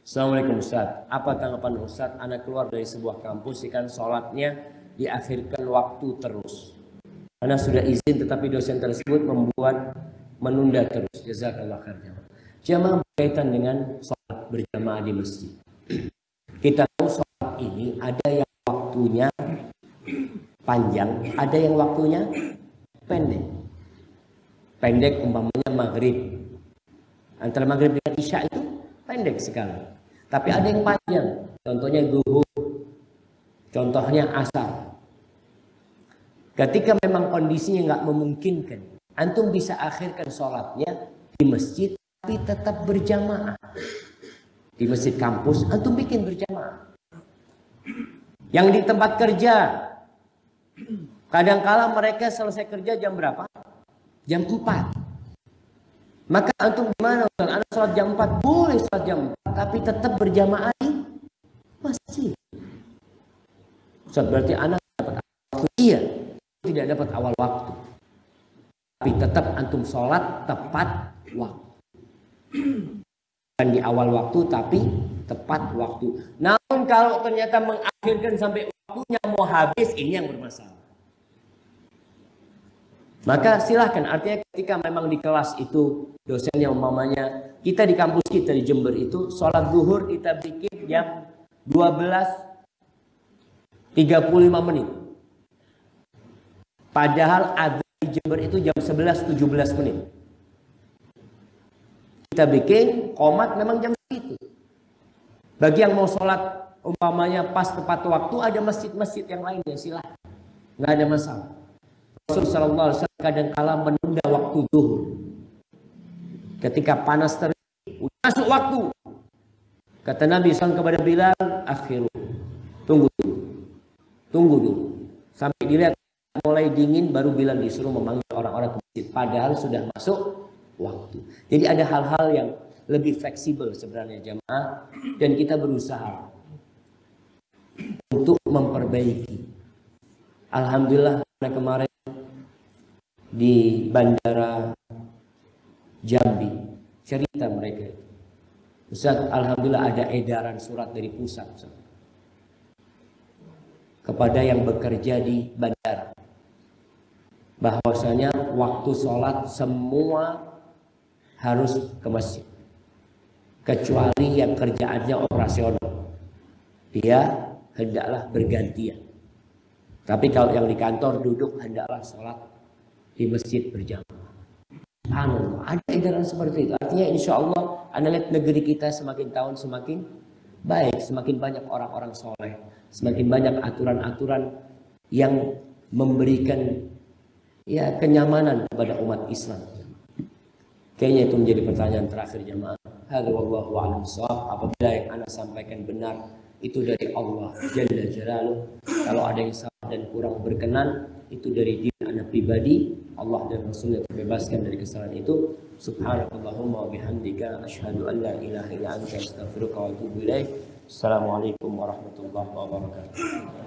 Assalamualaikum Ustaz. Apa tanggapan Ustaz? Anak keluar dari sebuah kampus ikan sholatnya diakhirkan waktu terus. Anak sudah izin tetapi dosen tersebut membuat menunda terus. Jazakallah khairan. Jamaah berkaitan dengan sholat berjamaah di masjid. Kita tahu sholat ini ada yang waktunya panjang, ada yang waktunya pendek. Pendek umpamanya maghrib. Antara maghrib dengan isya itu pendek sekali. Tapi ada yang panjang, contohnya zuhur, contohnya asar. Ketika memang kondisinya nggak memungkinkan, antum bisa akhirkan sholatnya di masjid, tapi tetap berjamaah. Di masjid kampus, antum bikin berjamaah. Yang di tempat kerja, kadangkala mereka selesai kerja jam berapa? Jam 4. Maka antum gimana? Anak sholat jam 4, boleh sholat jam 4, tapi tetap berjamaah di masjid. Ustaz, berarti anak dapat awal waktu? Iya, tidak dapat awal waktu. Tapi tetap antum sholat tepat waktu. Bukan di awal waktu, tapi tepat waktu. Namun kalau ternyata mengakhirkan sampai waktunya mau habis, ini yang bermasalah. Maka silahkan, artinya ketika memang di kelas itu dosennya umpamanya, kita di kampus kita di Jember itu sholat zuhur kita bikin jam 12.35 menit. Padahal adzan di Jember itu jam 11.17 menit. Kita bikin qomat memang jam itu. Bagi yang mau sholat umpamanya pas tepat waktu, ada masjid-masjid yang lainnya, silahkan. Nggak ada masalah. Rasulullah SAW kadang-kala menunda waktu zuhur. Ketika panas terik, masuk waktu. Kata Nabi SAW kepada Bilal, akhiru, tunggu dulu. Sampai dilihat mulai dingin, baru Bilal disuruh memanggil orang-orang. orang-orang ke masjid padahal sudah masuk waktu. Jadi ada hal-hal yang lebih fleksibel sebenarnya jamaah, dan kita berusaha untuk memperbaiki. Alhamdulillah kemarin di bandara Jambi cerita mereka, Ustaz, alhamdulillah ada edaran surat dari pusat, Ustaz, kepada yang bekerja di bandara, bahwasanya waktu sholat semua harus ke masjid, kecuali yang kerjaannya operasional, dia hendaklah bergantian. Tapi kalau yang di kantor duduk hendaklah sholat di masjid berjamaah. Ada edaran seperti itu. Artinya insya Allah Anda lihat negeri kita semakin tahun semakin baik, semakin banyak orang-orang soleh, semakin banyak aturan-aturan yang memberikan ya kenyamanan kepada umat Islam. Kayaknya itu menjadi pertanyaan terakhir jamaah. Hadza wallahu a'lam bishawab. Apabila yang Anda sampaikan benar, itu dari Allah Jalla Jalaluh. Kalau ada yang salah dan kurang berkenan, itu dari diri Anda pribadi. Allah dan Rasulnya terbebaskan dari kesalahan itu. Subhanakallahumma wa bihamdika asyhadu an la ilaha illa anta astaghfiruka wa atubu ilaik. Assalamualaikum warahmatullahi wabarakatuh.